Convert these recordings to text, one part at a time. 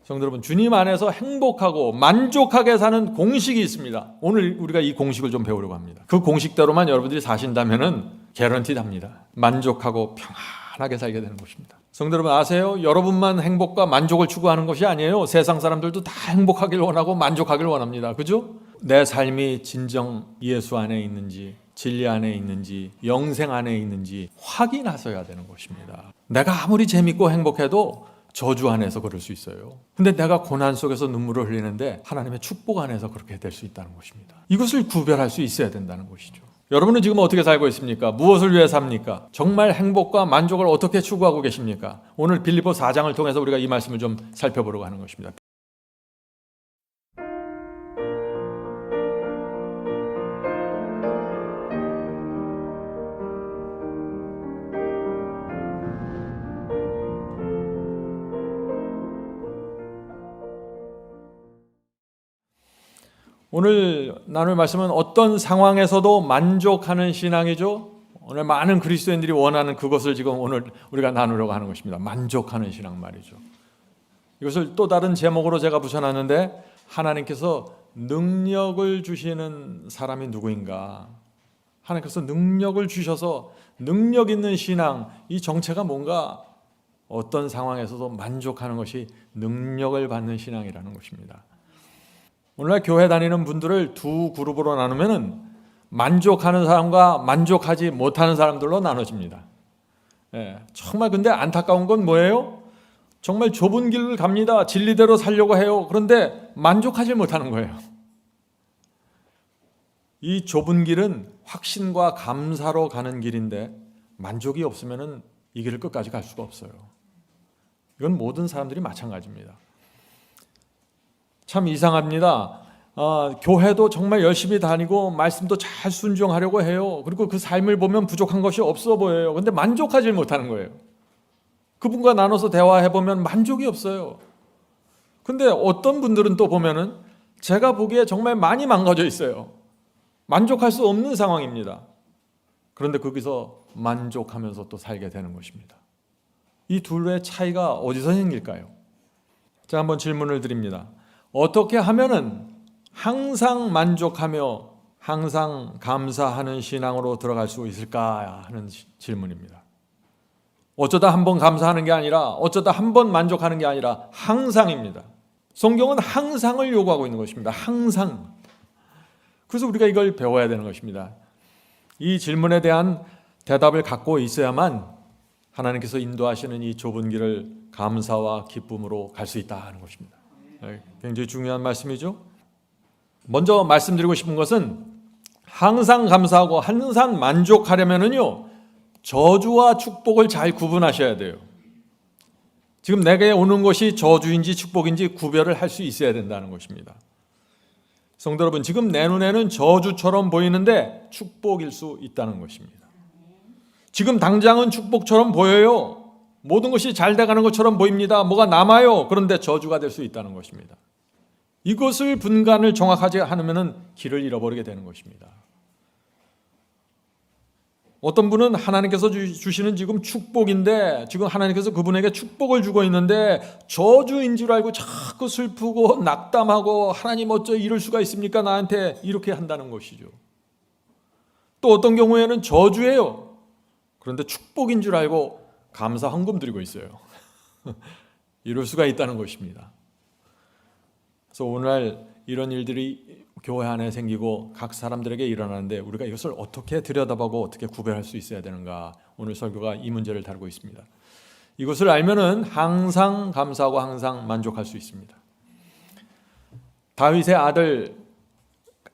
성도 여러분, 주님 안에서 행복하고 만족하게 사는 공식이 있습니다. 오늘 우리가 이 공식을 좀 배우려고 합니다. 그 공식대로만 여러분들이 사신다면은 개런티답니다. 만족하고 평안하게 살게 되는 것입니다. 성도 여러분 아세요? 여러분만 행복과 만족을 추구하는 것이 아니에요. 세상 사람들도 다 행복하길 원하고 만족하길 원합니다. 그죠? 내 삶이 진정 예수 안에 있는지, 진리 안에 있는지, 영생 안에 있는지 확인하셔야 되는 것입니다. 내가 아무리 재밌고 행복해도 저주 안에서 그럴 수 있어요. 근데 내가 고난 속에서 눈물을 흘리는데 하나님의 축복 안에서 그렇게 될 수 있다는 것입니다. 이것을 구별할 수 있어야 된다는 것이죠. 여러분은 지금 어떻게 살고 있습니까? 무엇을 위해 삽니까? 정말 행복과 만족을 어떻게 추구하고 계십니까? 오늘 빌립보 4장을 통해서 우리가 이 말씀을 좀 살펴보려고 하는 것입니다. 오늘 나눌 말씀은 어떤 상황에서도 만족하는 신앙이죠. 오늘 많은 그리스도인들이 원하는 그것을 지금 오늘 우리가 나누려고 하는 것입니다. 만족하는 신앙 말이죠. 이것을 또 다른 제목으로 제가 붙여놨는데, 하나님께서 능력을 주시는 사람이 누구인가? 하나님께서 능력을 주셔서 능력 있는 신앙, 이 정체가 뭔가, 어떤 상황에서도 만족하는 것이 능력을 받는 신앙이라는 것입니다. 오늘날 교회 다니는 분들을 두 그룹으로 나누면은 만족하는 사람과 만족하지 못하는 사람들로 나눠집니다. 정말 근데 안타까운 건 뭐예요? 정말 좁은 길을 갑니다. 진리대로 살려고 해요. 그런데 만족하지 못하는 거예요. 이 좁은 길은 확신과 감사로 가는 길인데 만족이 없으면은 이 길을 끝까지 갈 수가 없어요. 이건 모든 사람들이 마찬가지입니다. 참 이상합니다. 교회도 정말 열심히 다니고 말씀도 잘 순종하려고 해요. 그리고 그 삶을 보면 부족한 것이 없어 보여요. 그런데 만족하지 못하는 거예요. 그분과 나눠서 대화해보면 만족이 없어요. 근데 어떤 분들은 또 보면은 제가 보기에 정말 많이 망가져 있어요. 만족할 수 없는 상황입니다. 그런데 거기서 만족하면서 또 살게 되는 것입니다. 이 둘의 차이가 어디서 생길까요? 제가 한번 질문을 드립니다. 어떻게 하면은 항상 만족하며 항상 감사하는 신앙으로 들어갈 수 있을까 하는 질문입니다. 어쩌다 한 번 감사하는 게 아니라, 어쩌다 한 번 만족하는 게 아니라 항상입니다. 성경은 항상을 요구하고 있는 것입니다. 항상. 그래서 우리가 이걸 배워야 되는 것입니다. 이 질문에 대한 대답을 갖고 있어야만 하나님께서 인도하시는 이 좁은 길을 감사와 기쁨으로 갈 수 있다는 것입니다. 굉장히 중요한 말씀이죠. 먼저 말씀드리고 싶은 것은 항상 감사하고 항상 만족하려면요, 저주와 축복을 잘 구분하셔야 돼요. 지금 내게 오는 것이 저주인지 축복인지 구별을 할 수 있어야 된다는 것입니다. 성도 여러분, 지금 내 눈에는 저주처럼 보이는데 축복일 수 있다는 것입니다. 지금 당장은 축복처럼 보여요. 모든 것이 잘 돼가는 것처럼 보입니다. 뭐가 남아요. 그런데 저주가 될 수 있다는 것입니다. 이것을 분간을 정확하게 하면은 길을 잃어버리게 되는 것입니다. 어떤 분은 하나님께서 주시는 지금 축복인데, 지금 하나님께서 그분에게 축복을 주고 있는데 저주인 줄 알고 자꾸 슬프고 낙담하고, 하나님 어쩌 이럴 수가 있습니까? 나한테 이렇게 한다는 것이죠. 또 어떤 경우에는 저주예요. 그런데 축복인 줄 알고 감사 헌금 드리고 있어요. 이럴 수가 있다는 것입니다. 그래서 오늘 이런 일들이 교회 안에 생기고 각 사람들에게 일어나는데, 우리가 이것을 어떻게 들여다보고 어떻게 구별할 수 있어야 되는가, 오늘 설교가 이 문제를 다루고 있습니다. 이것을 알면은 항상 감사하고 항상 만족할 수 있습니다. 다윗의 아들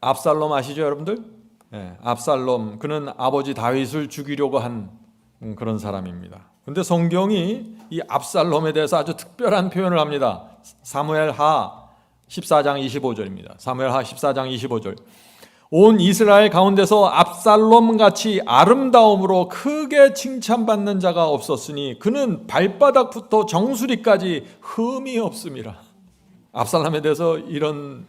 압살롬 아시죠, 여러분들? 압살롬, 그는 아버지 다윗을 죽이려고 한 그런 사람입니다. 그런데 성경이 이 압살롬에 대해서 아주 특별한 표현을 합니다. 사무엘하 14장 25절입니다. 사무엘하 14장 25절. 온 이스라엘 가운데서 압살롬같이 아름다움으로 크게 칭찬받는 자가 없었으니 그는 발바닥부터 정수리까지 흠이 없음이라. 압살롬에 대해서 이런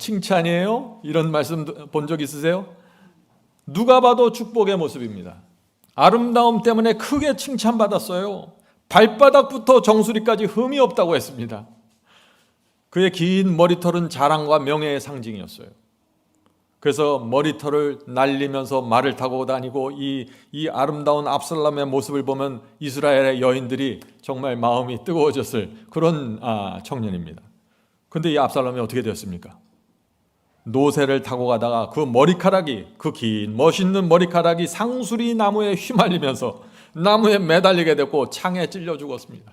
칭찬이에요? 이런 말씀 본 적 있으세요? 누가 봐도 축복의 모습입니다. 아름다움 때문에 크게 칭찬받았어요. 발바닥부터 정수리까지 흠이 없다고 했습니다. 그의 긴 머리털은 자랑과 명예의 상징이었어요. 그래서 머리털을 날리면서 말을 타고 다니고 이 아름다운 압살롬의 모습을 보면 이스라엘의 여인들이 정말 마음이 뜨거워졌을 그런 청년입니다. 그런데 이 압살롬이 어떻게 되었습니까? 노새를 타고 가다가 그 머리카락이, 그 긴 멋있는 머리카락이 상수리 나무에 휘말리면서 나무에 매달리게 됐고 창에 찔려 죽었습니다.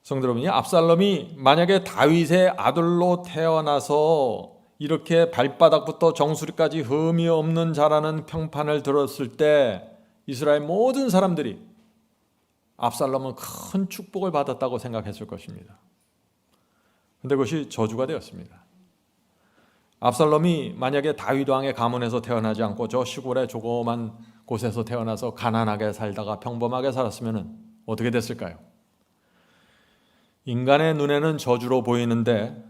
성도 여러분, 이 압살롬이 만약에 다윗의 아들로 태어나서 이렇게 발바닥부터 정수리까지 흠이 없는 자라는 평판을 들었을 때 이스라엘 모든 사람들이 압살롬은 큰 축복을 받았다고 생각했을 것입니다. 그런데 그것이 저주가 되었습니다. 압살롬이 만약에 다윗 왕의 가문에서 태어나지 않고 저 시골의 조그만 곳에서 태어나서 가난하게 살다가 평범하게 살았으면 어떻게 됐을까요? 인간의 눈에는 저주로 보이는데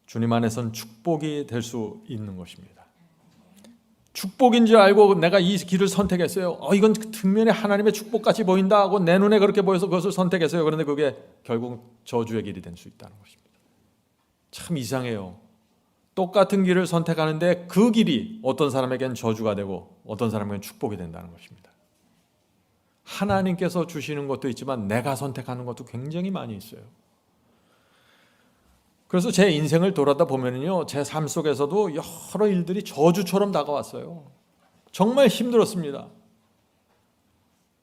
주님 안에서는 축복이 될 수 있는 것입니다. 축복인 줄 알고 내가 이 길을 선택했어요. 이건 뒷면에 하나님의 축복같이 보인다 하고 내 눈에 그렇게 보여서 그것을 선택했어요. 그런데 그게 결국 저주의 길이 될 수 있다는 것입니다. 참 이상해요. 똑같은 길을 선택하는데 그 길이 어떤 사람에겐 저주가 되고 어떤 사람에겐 축복이 된다는 것입니다. 하나님께서 주시는 것도 있지만 내가 선택하는 것도 굉장히 많이 있어요. 그래서 제 인생을 돌아다 보면요, 제 삶 속에서도 여러 일들이 저주처럼 다가왔어요. 정말 힘들었습니다.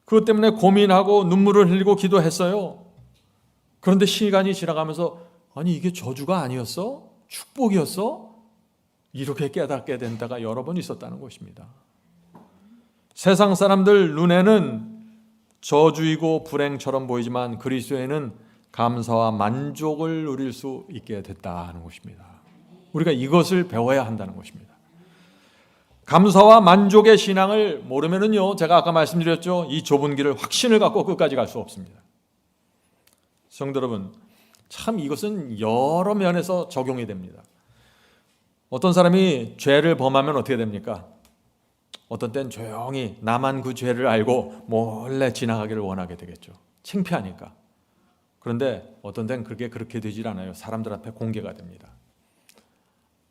그것 때문에 고민하고 눈물을 흘리고 기도했어요. 그런데 시간이 지나가면서 아니 이게 저주가 아니었어? 축복이었어? 이렇게 깨닫게 된 때가 여러 번 있었다는 것입니다. 세상 사람들 눈에는 저주이고 불행처럼 보이지만 그리스도에는 감사와 만족을 누릴 수 있게 됐다는 것입니다. 우리가 이것을 배워야 한다는 것입니다. 감사와 만족의 신앙을 모르면은요, 제가 아까 말씀드렸죠, 이 좁은 길을 확신을 갖고 끝까지 갈 수 없습니다. 성도 여러분, 참 이것은 여러 면에서 적용이 됩니다. 어떤 사람이 죄를 범하면 어떻게 됩니까? 어떤 땐 조용히 나만 그 죄를 알고 몰래 지나가기를 원하게 되겠죠. 창피하니까. 그런데 어떤 땐 그렇게 되질 않아요. 사람들 앞에 공개가 됩니다.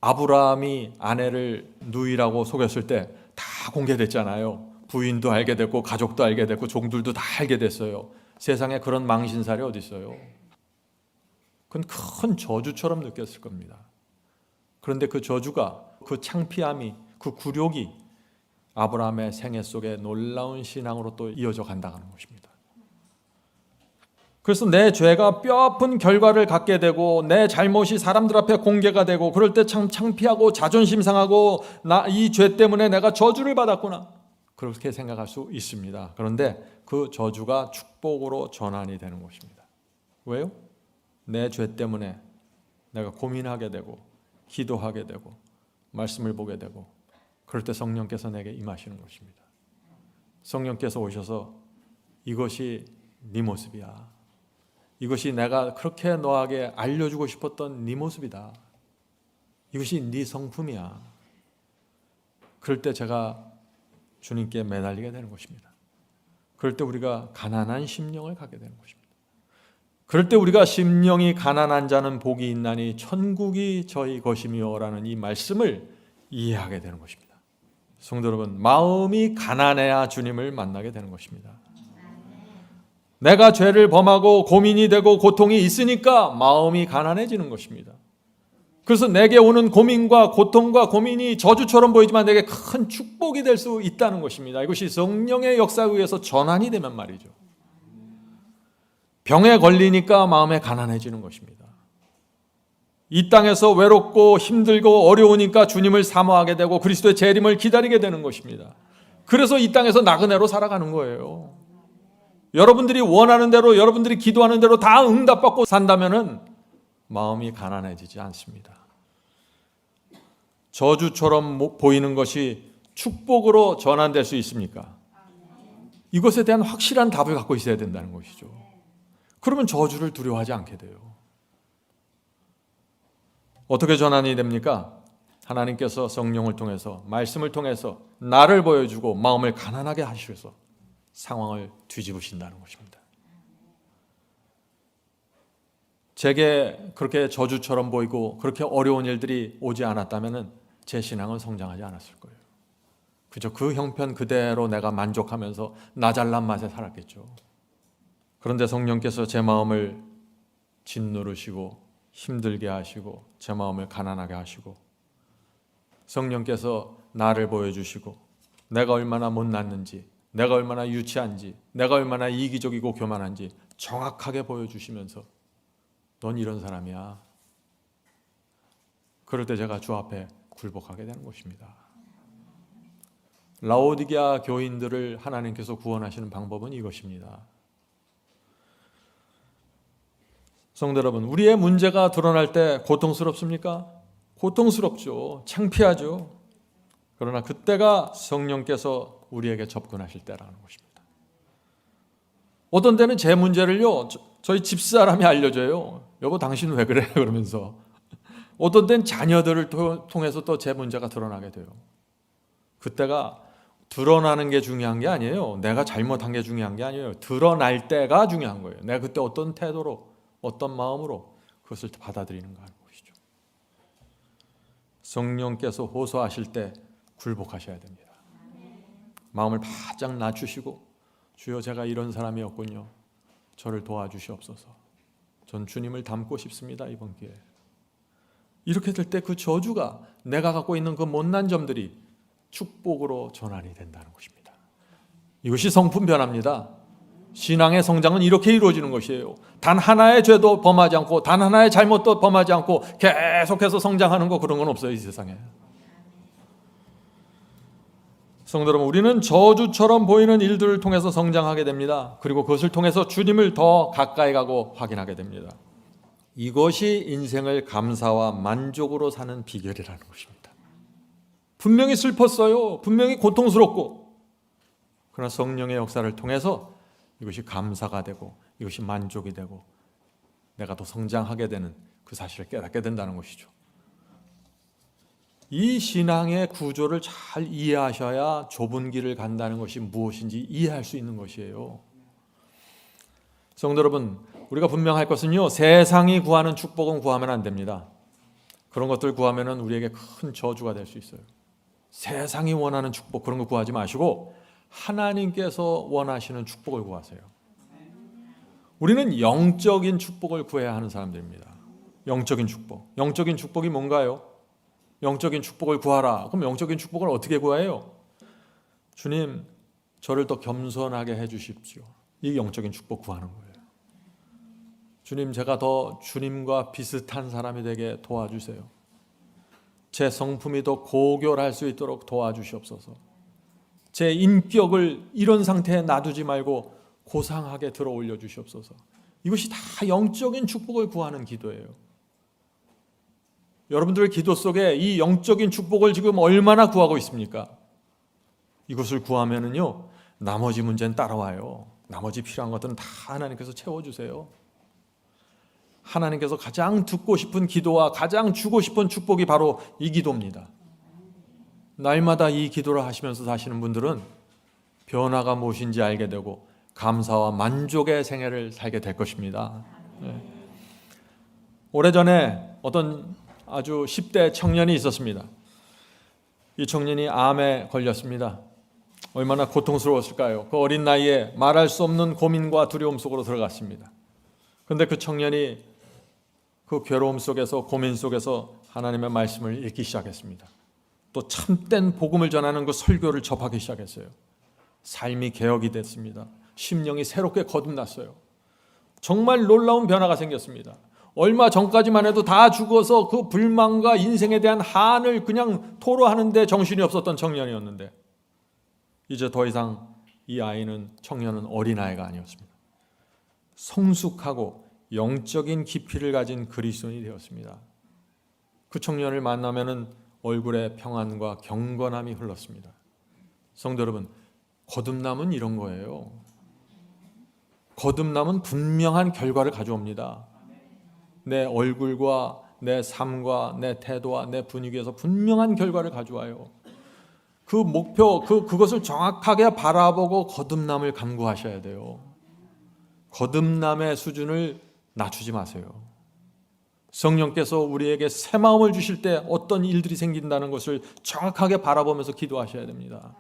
아브라함이 아내를 누이라고 속였을 때 다 공개됐잖아요. 부인도 알게 됐고 가족도 알게 됐고 종들도 다 알게 됐어요. 세상에 그런 망신살이 어디 있어요? 그건 큰 저주처럼 느꼈을 겁니다. 그런데 그 저주가, 그 창피함이, 그 굴욕이 아브라함의 생애 속에 놀라운 신앙으로 또 이어져 간다는 것입니다. 그래서 내 죄가 뼈아픈 결과를 갖게 되고 내 잘못이 사람들 앞에 공개가 되고 그럴 때 참 창피하고 자존심 상하고 이 죄 때문에 내가 저주를 받았구나, 그렇게 생각할 수 있습니다. 그런데 그 저주가 축복으로 전환이 되는 것입니다. 왜요? 내 죄 때문에 내가 고민하게 되고 기도하게 되고 말씀을 보게 되고 그럴 때 성령께서 내게 임하시는 것입니다. 성령께서 오셔서 이것이 네 모습이야. 이것이 내가 그렇게 너에게 알려주고 싶었던 네 모습이다. 이것이 네 성품이야. 그럴 때 제가 주님께 매달리게 되는 것입니다. 그럴 때 우리가 가난한 심령을 갖게 되는 것입니다. 그럴 때 우리가 심령이 가난한 자는 복이 있나니 천국이 저희 것이며 라는 이 말씀을 이해하게 되는 것입니다. 성도 여러분, 마음이 가난해야 주님을 만나게 되는 것입니다. 내가 죄를 범하고 고민이 되고 고통이 있으니까 마음이 가난해지는 것입니다. 그래서 내게 오는 고민과 고통과 고민이 저주처럼 보이지만 내게 큰 축복이 될 수 있다는 것입니다. 이것이 성령의 역사에 의해서 전환이 되면 말이죠. 병에 걸리니까 마음에 가난해지는 것입니다. 이 땅에서 외롭고 힘들고 어려우니까 주님을 사모하게 되고 그리스도의 재림을 기다리게 되는 것입니다. 그래서 이 땅에서 나그네로 살아가는 거예요. 여러분들이 원하는 대로, 여러분들이 기도하는 대로 다 응답받고 산다면은 마음이 가난해지지 않습니다. 저주처럼 보이는 것이 축복으로 전환될 수 있습니까? 이것에 대한 확실한 답을 갖고 있어야 된다는 것이죠. 그러면 저주를 두려워하지 않게 돼요. 어떻게 전환이 됩니까? 하나님께서 성령을 통해서, 말씀을 통해서 나를 보여주고 마음을 가난하게 하셔서 상황을 뒤집으신다는 것입니다. 제게 그렇게 저주처럼 보이고 그렇게 어려운 일들이 오지 않았다면 제 신앙은 성장하지 않았을 거예요. 그저 그 형편 그대로 내가 만족하면서 나 잘난 맛에 살았겠죠. 그런데 성령께서 제 마음을 짓누르시고 힘들게 하시고 제 마음을 가난하게 하시고 성령께서 나를 보여주시고 내가 얼마나 못났는지, 내가 얼마나 유치한지, 내가 얼마나 이기적이고 교만한지 정확하게 보여주시면서 넌 이런 사람이야. 그럴 때 제가 주 앞에 굴복하게 되는 것입니다. 라오디게아 교인들을 하나님께서 구원하시는 방법은 이것입니다. 성도 여러분, 우리의 문제가 드러날 때 고통스럽습니까? 고통스럽죠. 창피하죠. 그러나 그때가 성령께서 우리에게 접근하실 때라는 것입니다. 어떤 때는 제 문제를요, 저희 집사람이 알려줘요. 여보 당신 왜 그래? 그러면서. 어떤 때는 자녀들을 통해서 또 제 문제가 드러나게 돼요. 그때가 드러나는 게 중요한 게 아니에요. 내가 잘못한 게 중요한 게 아니에요. 드러날 때가 중요한 거예요. 내가 그때 어떤 태도로, 어떤 마음으로 그것을 받아들이는가 하는 것이죠. 성령께서 호소하실 때 굴복하셔야 됩니다. 마음을 바짝 낮추시고 주여 제가 이런 사람이었군요. 저를 도와주시옵소서. 전 주님을 닮고 싶습니다. 이번 기회에. 이렇게 될 때 그 저주가 내가 갖고 있는 그 못난 점들이 축복으로 전환이 된다는 것입니다. 이것이 성품 변화입니다. 신앙의 성장은 이렇게 이루어지는 것이에요. 단 하나의 죄도 범하지 않고 단 하나의 잘못도 범하지 않고 계속해서 성장하는 거 그런 건 없어요. 이 세상에. 성도 여러분, 우리는 저주처럼 보이는 일들을 통해서 성장하게 됩니다. 그리고 그것을 통해서 주님을 더 가까이 가고 확인하게 됩니다. 이것이 인생을 감사와 만족으로 사는 비결이라는 것입니다. 분명히 슬펐어요. 분명히 고통스럽고, 그러나 성령의 역사를 통해서 이것이 감사가 되고 이것이 만족이 되고 내가 더 성장하게 되는 그 사실을 깨닫게 된다는 것이죠. 이 신앙의 구조를 잘 이해하셔야 좁은 길을 간다는 것이 무엇인지 이해할 수 있는 것이에요. 성도 여러분, 우리가 분명할 것은요, 세상이 구하는 축복은 구하면 안 됩니다. 그런 것들 구하면 우리에게 큰 저주가 될 수 있어요. 세상이 원하는 축복, 그런 거 구하지 마시고 하나님께서 원하시는 축복을 구하세요. 우리는 영적인 축복을 구해야 하는 사람들입니다. 영적인 축복. 영적인 축복이 뭔가요? 영적인 축복을 구하라. 그럼 영적인 축복을 어떻게 구해요? 주님, 저를 더 겸손하게 해주십시오. 이 영적인 축복 구하는 거예요. 주님, 제가 더 주님과 비슷한 사람이 되게 도와주세요. 제 성품이 더 고결할 수 있도록 도와주시옵소서. 제 인격을 이런 상태에 놔두지 말고 고상하게 들어 올려 주시옵소서. 이것이 다 영적인 축복을 구하는 기도예요. 여러분들의 기도 속에 이 영적인 축복을 지금 얼마나 구하고 있습니까? 이것을 구하면은요, 나머지 문제는 따라와요. 나머지 필요한 것들은 다 하나님께서 채워주세요. 하나님께서 가장 듣고 싶은 기도와 가장 주고 싶은 축복이 바로 이 기도입니다. 날마다 이 기도를 하시면서 사시는 분들은 변화가 무엇인지 알게 되고 감사와 만족의 생애를 살게 될 것입니다. 네. 오래전에 어떤 아주 10대 청년이 있었습니다. 이 청년이 암에 걸렸습니다. 얼마나 고통스러웠을까요? 그 어린 나이에 말할 수 없는 고민과 두려움 속으로 들어갔습니다. 그런데 그 청년이 그 괴로움 속에서, 고민 속에서 하나님의 말씀을 읽기 시작했습니다. 또 참된 복음을 전하는 그 설교를 접하기 시작했어요. 삶이 개혁이 됐습니다. 심령이 새롭게 거듭났어요. 정말 놀라운 변화가 생겼습니다. 얼마 전까지만 해도 다 죽어서 그 불만과 인생에 대한 한을 그냥 토로하는데 정신이 없었던 청년이었는데 이제 더 이상 이 청년은 어린아이가 아니었습니다. 성숙하고 영적인 깊이를 가진 그리스도인이 되었습니다. 그 청년을 만나면은 얼굴에 평안과 경건함이 흘렀습니다. 성도 여러분, 거듭남은 이런 거예요. 거듭남은 분명한 결과를 가져옵니다. 내 얼굴과 내 삶과 내 태도와 내 분위기에서 분명한 결과를 가져와요. 그 목표, 그것을 정확하게 바라보고 거듭남을 간구하셔야 돼요. 거듭남의 수준을 낮추지 마세요. 성령께서 우리에게 새 마음을 주실 때 어떤 일들이 생긴다는 것을 정확하게 바라보면서 기도하셔야 됩니다.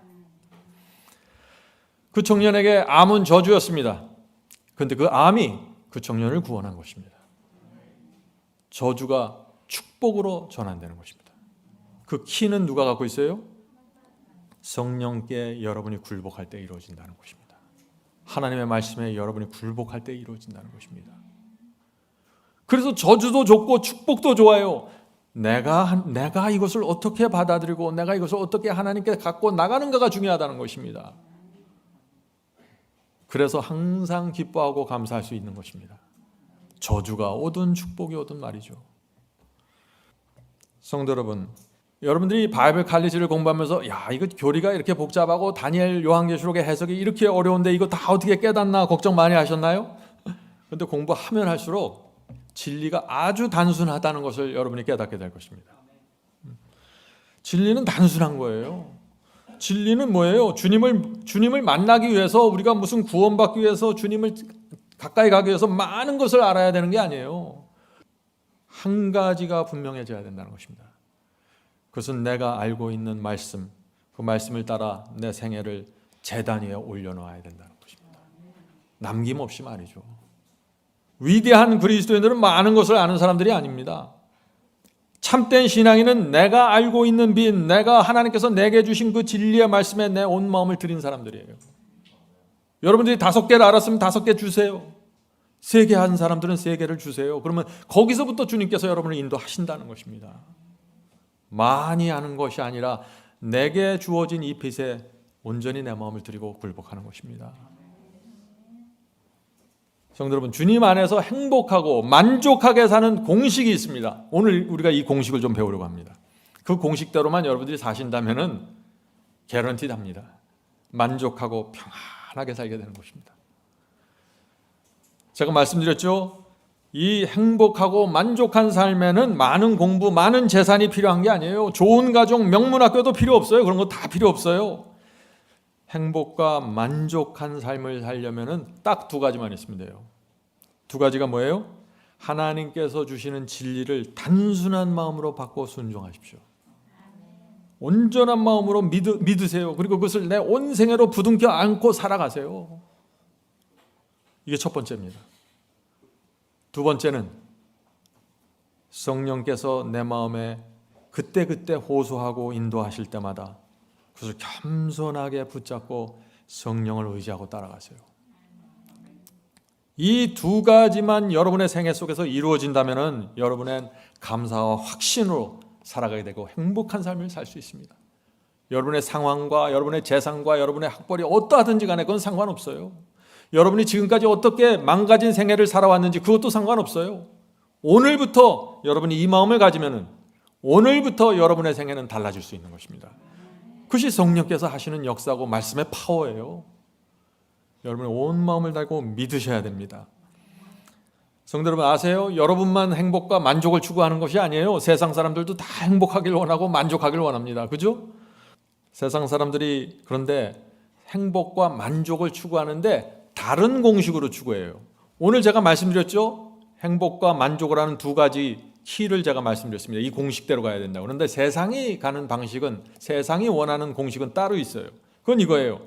그 청년에게 암은 저주였습니다. 그런데 그 암이 그 청년을 구원한 것입니다. 저주가 축복으로 전환되는 것입니다. 그 키는 누가 갖고 있어요? 성령께 여러분이 굴복할 때 이루어진다는 것입니다. 하나님의 말씀에 여러분이 굴복할 때 이루어진다는 것입니다. 그래서 저주도 좋고 축복도 좋아요. 내가 이것을 어떻게 받아들이고 내가 이것을 어떻게 하나님께 갖고 나가는가가 중요하다는 것입니다. 그래서 항상 기뻐하고 감사할 수 있는 것입니다. 저주가 오든 축복이 오든 말이죠. 성도 여러분, 여러분들이 바이블 칼리지를 공부하면서 이거 교리가 이렇게 복잡하고 다니엘 요한계시록의 해석이 이렇게 어려운데 이거 다 어떻게 깨닫나 걱정 많이 하셨나요? 그런데 공부하면 할수록 진리가 아주 단순하다는 것을 여러분이 깨닫게 될 것입니다. 진리는 단순한 거예요. 진리는 뭐예요? 주님을 만나기 위해서 우리가 무슨 구원받기 위해서 주님을 가까이 가기 위해서 많은 것을 알아야 되는 게 아니에요. 한 가지가 분명해져야 된다는 것입니다. 그것은 내가 알고 있는 말씀, 그 말씀을 따라 내 생애를 제단 위에 올려놓아야 된다는 것입니다. 남김없이 말이죠. 위대한 그리스도인들은 많은 것을 아는 사람들이 아닙니다. 참된 신앙인은 내가 알고 있는 빛, 내가 하나님께서 내게 주신 그 진리의 말씀에 내 온 마음을 드린 사람들이에요. 여러분들이 5개를 알았으면 5개 주세요. 3개 한 사람들은 3개를 주세요. 그러면 거기서부터 주님께서 여러분을 인도하신다는 것입니다. 많이 아는 것이 아니라 내게 주어진 이 빛에 온전히 내 마음을 드리고 굴복하는 것입니다. 성도 여러분, 주님 안에서 행복하고 만족하게 사는 공식이 있습니다. 오늘 우리가 이 공식을 좀 배우려고 합니다. 그 공식대로만 여러분들이 사신다면 개런티답니다. 만족하고 평안하게 살게 되는 것입니다. 제가 말씀드렸죠. 이 행복하고 만족한 삶에는 많은 공부, 많은 재산이 필요한 게 아니에요. 좋은 가정, 명문학교도 필요 없어요. 그런 거 다 필요 없어요. 행복과 만족한 삶을 살려면 딱 2가지만 있으면 돼요. 2가지가 뭐예요? 하나님께서 주시는 진리를 단순한 마음으로 받고 순종하십시오. 온전한 마음으로 믿으세요. 그리고 그것을 내 온 생애로 부둥켜 안고 살아가세요. 이게 첫 번째입니다. 2번째는 성령께서 내 마음에 그때그때 호소하고 인도하실 때마다 그것을 겸손하게 붙잡고 성령을 의지하고 따라가세요. 이 2가지만 여러분의 생애 속에서 이루어진다면 여러분은 감사와 확신으로 살아가게 되고 행복한 삶을 살 수 있습니다. 여러분의 상황과 여러분의 재산과 여러분의 학벌이 어떠하든지 간에 그건 상관없어요. 여러분이 지금까지 어떻게 망가진 생애를 살아왔는지 그것도 상관없어요. 오늘부터 여러분이 이 마음을 가지면 오늘부터 여러분의 생애는 달라질 수 있는 것입니다. 그것이 성령께서 하시는 역사고 말씀의 파워예요. 여러분의 온 마음을 달고 믿으셔야 됩니다. 성도 여러분 아세요? 여러분만 행복과 만족을 추구하는 것이 아니에요. 세상 사람들도 다 행복하길 원하고 만족하길 원합니다. 그죠? 세상 사람들이 그런데 행복과 만족을 추구하는데 다른 공식으로 추구해요. 오늘 제가 말씀드렸죠? 행복과 만족을 하는 2가지 키를 제가 말씀드렸습니다. 이 공식대로 가야 된다고. 그런데 세상이 가는 방식은, 세상이 원하는 공식은 따로 있어요. 그건 이거예요.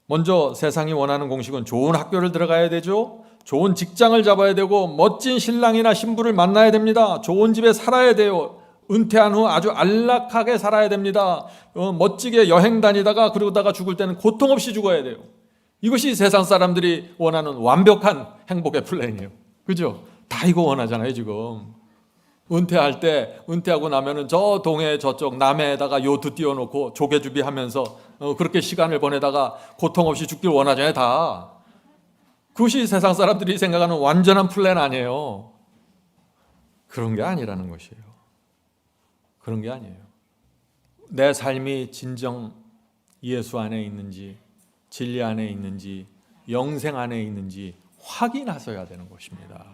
먼저 세상이 원하는 공식은 좋은 학교를 들어가야 되죠. 좋은 직장을 잡아야 되고 멋진 신랑이나 신부를 만나야 됩니다. 좋은 집에 살아야 돼요. 은퇴한 후 아주 안락하게 살아야 됩니다. 멋지게 여행 다니다가 그러다가 죽을 때는 고통 없이 죽어야 돼요. 이것이 세상 사람들이 원하는 완벽한 행복의 플랜이에요. 그죠? 다 이거 원하잖아요 지금. 은퇴할 때, 은퇴하고 나면은 저 동해 저쪽 남해에다가 요트 띄워놓고 조개주비 하면서 그렇게 시간을 보내다가 고통 없이 죽길 원하잖아요 다. 그것이 세상 사람들이 생각하는 완전한 플랜 아니에요. 그런 게 아니라는 것이에요. 그런 게 아니에요. 내 삶이 진정 예수 안에 있는지, 진리 안에 있는지, 영생 안에 있는지 확인하셔야 되는 것입니다.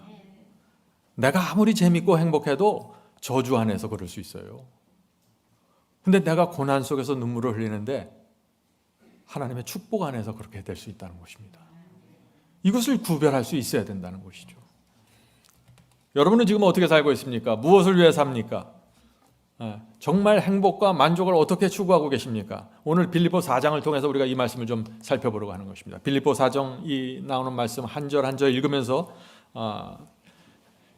내가 아무리 재밌고 행복해도 저주 안에서 그럴 수 있어요. 근데 내가 고난 속에서 눈물을 흘리는데 하나님의 축복 안에서 그렇게 될 수 있다는 것입니다. 이것을 구별할 수 있어야 된다는 것이죠. 여러분은 지금 어떻게 살고 있습니까? 무엇을 위해 삽니까? 정말 행복과 만족을 어떻게 추구하고 계십니까? 오늘 빌립보 4장을 통해서 우리가 이 말씀을 좀 살펴보려고 하는 것입니다. 빌립보 4장이 나오는 말씀 한 절 한 절 읽으면서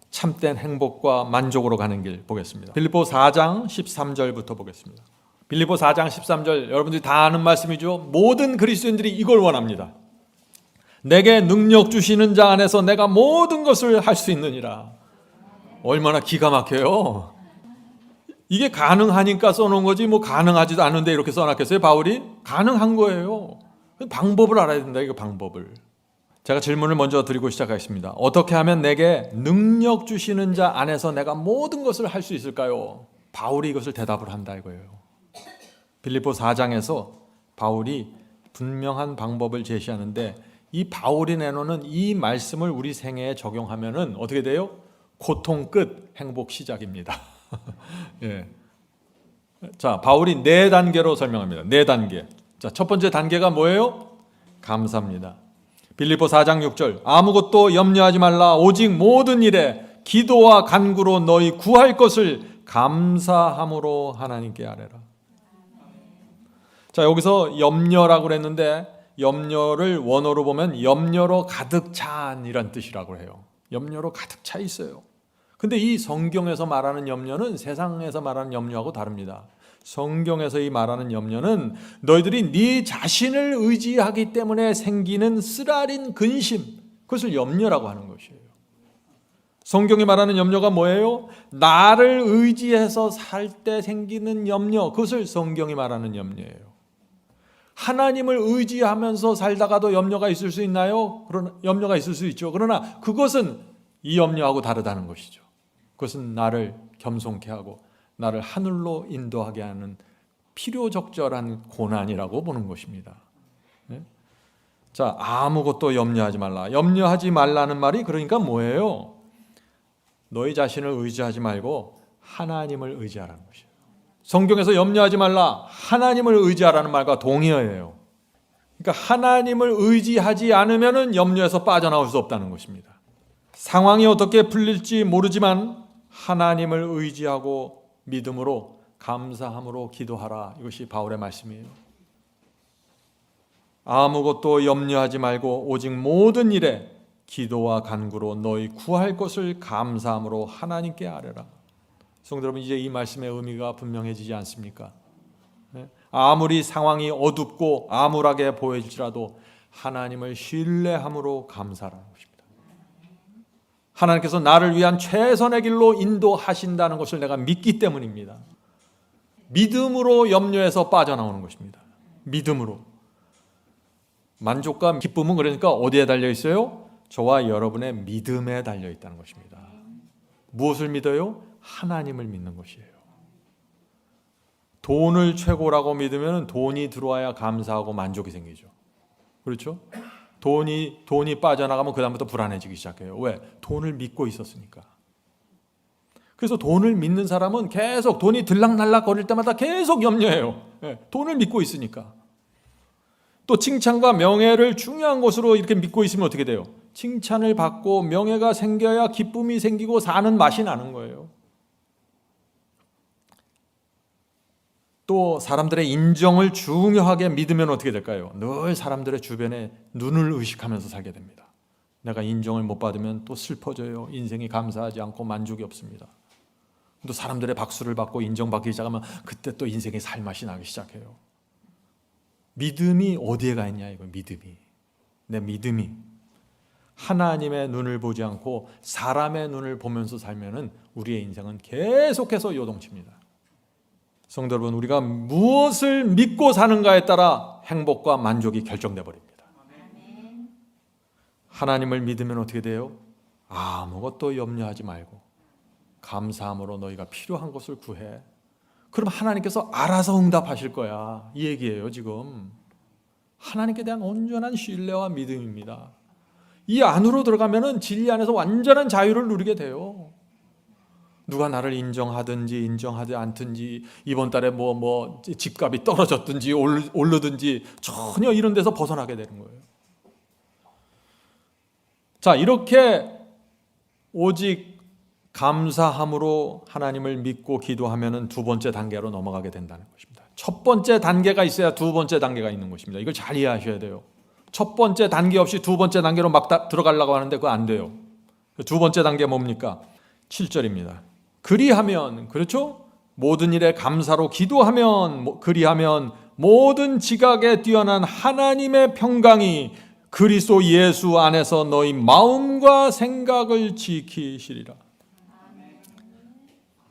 참된 행복과 만족으로 가는 길 보겠습니다. 빌립보 4장 13절부터 보겠습니다. 빌립보 4장 13절 여러분들이 다 아는 말씀이죠. 모든 그리스도인들이 이걸 원합니다. 내게 능력 주시는 자 안에서 내가 모든 것을 할 수 있느니라. 얼마나 기가 막혀요. 이게 가능하니까 써놓은 거지 뭐 가능하지도 않은데 이렇게 써놨겠어요 바울이? 가능한 거예요. 방법을 알아야 된다. 이거 방법을. 제가 질문을 먼저 드리고 시작하겠습니다. 어떻게 하면 내게 능력 주시는 자 안에서 내가 모든 것을 할 수 있을까요? 바울이 이것을 대답을 한다 이거예요. 빌립보 4장에서 바울이 분명한 방법을 제시하는데 이 바울이 내놓는 이 말씀을 우리 생애에 적용하면은 어떻게 돼요? 고통 끝, 행복 시작입니다. 예. 자, 바울이 4단계로 설명합니다. 4단계. 자, 첫 번째 단계가 뭐예요? 감사입니다. 빌립보 4장 6절 아무것도 염려하지 말라 오직 모든 일에 기도와 간구로 너희 구할 것을 감사함으로 하나님께 아뢰라. 자, 여기서 염려라고 그랬는데 염려를 원어로 보면 염려로 가득 찬 이란 뜻이라고 해요. 염려로 가득 차 있어요. 근데 이 성경에서 말하는 염려는 세상에서 말하는 염려하고 다릅니다. 성경에서 이 말하는 염려는 너희들이 네 자신을 의지하기 때문에 생기는 쓰라린 근심, 그것을 염려라고 하는 것이에요. 성경이 말하는 염려가 뭐예요? 나를 의지해서 살 때 생기는 염려, 그것을 성경이 말하는 염려예요. 하나님을 의지하면서 살다가도 염려가 있을 수 있나요? 염려가 있을 수 있죠. 그러나 그것은 이 염려하고 다르다는 것이죠. 그것은 나를 겸손케 하고 나를 하늘로 인도하게 하는 필요적절한 고난이라고 보는 것입니다. 자, 아무것도 염려하지 말라. 염려하지 말라는 말이 그러니까 뭐예요? 너희 자신을 의지하지 말고 하나님을 의지하라는 것이에요. 성경에서 염려하지 말라, 하나님을 의지하라는 말과 동의어예요. 그러니까 하나님을 의지하지 않으면 염려에서 빠져나올 수 없다는 것입니다. 상황이 어떻게 풀릴지 모르지만 하나님을 의지하고 믿음으로 감사함으로 기도하라. 이것이 바울의 말씀이에요. 아무것도 염려하지 말고 오직 모든 일에 기도와 간구로 너희 구할 것을 감사함으로 하나님께 아뢰라. 성도 여러분, 이제 이 말씀의 의미가 분명해지지 않습니까? 아무리 상황이 어둡고 암울하게 보여질지라도 하나님을 신뢰함으로 감사라는 것입니다. 하나님께서 나를 위한 최선의 길로 인도하신다는 것을 내가 믿기 때문입니다. 믿음으로 염려에서 빠져나오는 것입니다. 믿음으로. 만족과 기쁨은 그러니까 어디에 달려 있어요? 저와 여러분의 믿음에 달려 있다는 것입니다. 무엇을 믿어요? 하나님을 믿는 것이에요. 돈을 최고라고 믿으면 돈이 들어와야 감사하고 만족이 생기죠. 그렇죠? 돈이 빠져나가면 그 다음부터 불안해지기 시작해요. 왜? 돈을 믿고 있었으니까. 그래서 돈을 믿는 사람은 계속 돈이 들락날락 거릴 때마다 계속 염려해요. 돈을 믿고 있으니까. 또 칭찬과 명예를 중요한 것으로 이렇게 믿고 있으면 어떻게 돼요? 칭찬을 받고 명예가 생겨야 기쁨이 생기고 사는 맛이 나는 거예요. 또 사람들의 인정을 중요하게 믿으면 어떻게 될까요? 늘 사람들의 주변에 눈을 의식하면서 살게 됩니다. 내가 인정을 못 받으면 또 슬퍼져요. 인생이 감사하지 않고 만족이 없습니다. 또 사람들의 박수를 받고 인정받기 시작하면 그때 또 인생의 살맛이 나기 시작해요. 믿음이 어디에 가 있냐 이거. 믿음이, 내 믿음이 하나님의 눈을 보지 않고 사람의 눈을 보면서 살면은 우리의 인생은 계속해서 요동칩니다. 성도 여러분, 우리가 무엇을 믿고 사는가에 따라 행복과 만족이 결정돼 버립니다. 하나님을 믿으면 어떻게 돼요? 아무것도 염려하지 말고 감사함으로 너희가 필요한 것을 구해. 그럼 하나님께서 알아서 응답하실 거야. 이 얘기예요. 지금 하나님께 대한 온전한 신뢰와 믿음입니다. 이 안으로 들어가면은 진리 안에서 완전한 자유를 누리게 돼요. 누가 나를 인정하든지 인정하지 않든지, 이번 달에 뭐 집값이 떨어졌든지 오르든지 전혀 이런 데서 벗어나게 되는 거예요. 자, 이렇게 오직 감사함으로 하나님을 믿고 기도하면 두 번째 단계로 넘어가게 된다는 것입니다. 첫 번째 단계가 있어야 두 번째 단계가 있는 것입니다. 이걸 잘 이해하셔야 돼요. 첫 번째 단계 없이 두 번째 단계로 막 들어가려고 하는데 그거 안 돼요. 두 번째 단계 뭡니까? 7절입니다. 그리하면, 그렇죠? 모든 일에 감사로 기도하면, 그리하면 모든 지각에 뛰어난 하나님의 평강이 그리스도 예수 안에서 너희 마음과 생각을 지키시리라.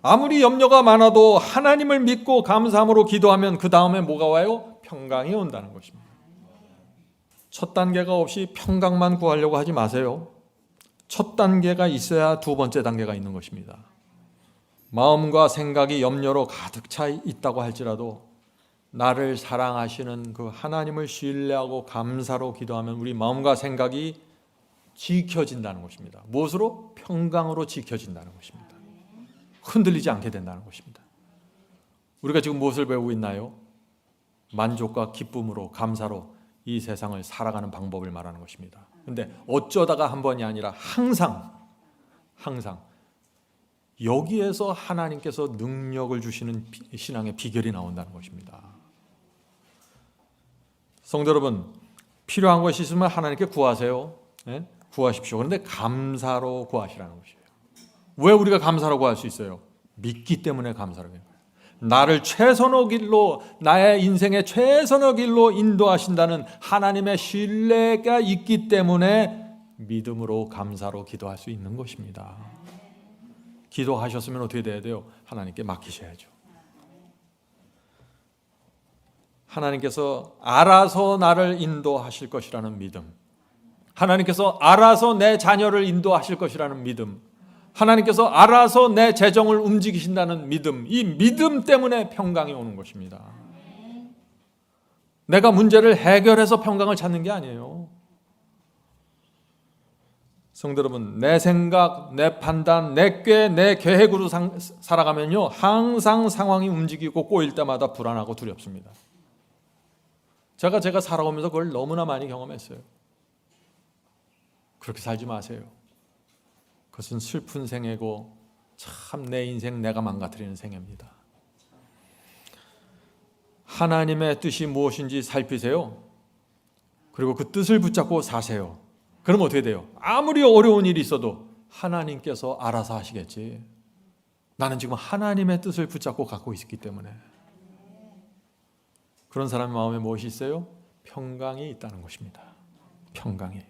아무리 염려가 많아도 하나님을 믿고 감사함으로 기도하면 그 다음에 뭐가 와요? 평강이 온다는 것입니다. 첫 단계가 없이 평강만 구하려고 하지 마세요. 첫 단계가 있어야 두 번째 단계가 있는 것입니다. 마음과 생각이 염려로 가득 차 있다고 할지라도 나를 사랑하시는 그 하나님을 신뢰하고 감사로 기도하면 우리 마음과 생각이 지켜진다는 것입니다. 무엇으로? 평강으로 지켜진다는 것입니다. 흔들리지 않게 된다는 것입니다. 우리가 지금 무엇을 배우고 있나요? 만족과 기쁨으로, 감사로 이 세상을 살아가는 방법을 말하는 것입니다. 그런데 어쩌다가 한 번이 아니라 항상 여기에서 하나님께서 능력을 주시는 신앙의 비결이 나온다는 것입니다. 성도 여러분, 필요한 것이 있으면 하나님께 구하세요. 네? 구하십시오. 그런데 감사로 구하시라는 것이에요. 왜 우리가 감사로 구할 수 있어요? 믿기 때문에 감사로 해요. 나를 최선의 길로, 나의 인생의 최선의 길로 인도하신다는 하나님의 신뢰가 있기 때문에 믿음으로 감사로 기도할 수 있는 것입니다. 기도하셨으면 어떻게 돼야 돼요? 하나님께 맡기셔야죠. 하나님께서 알아서 나를 인도하실 것이라는 믿음, 하나님께서 알아서 내 자녀를 인도하실 것이라는 믿음, 하나님께서 알아서 내 재정을 움직이신다는 믿음, 이 믿음 때문에 평강이 오는 것입니다. 내가 문제를 해결해서 평강을 찾는 게 아니에요. 성도 여러분, 내 생각, 내 판단, 내 꾀, 내 계획으로 살아가면요, 항상 상황이 움직이고 꼬일 때마다 불안하고 두렵습니다. 제가 살아오면서 그걸 너무나 많이 경험했어요. 그렇게 살지 마세요. 그것은 슬픈 생애고 참 내 인생 내가 망가뜨리는 생애입니다. 하나님의 뜻이 무엇인지 살피세요. 그리고 그 뜻을 붙잡고 사세요. 그럼 어떻게 돼요? 아무리 어려운 일이 있어도 하나님께서 알아서 하시겠지. 나는 지금 하나님의 뜻을 붙잡고 갖고 있기 때문에. 그런 사람의 마음에 무엇이 있어요? 평강이 있다는 것입니다. 평강이.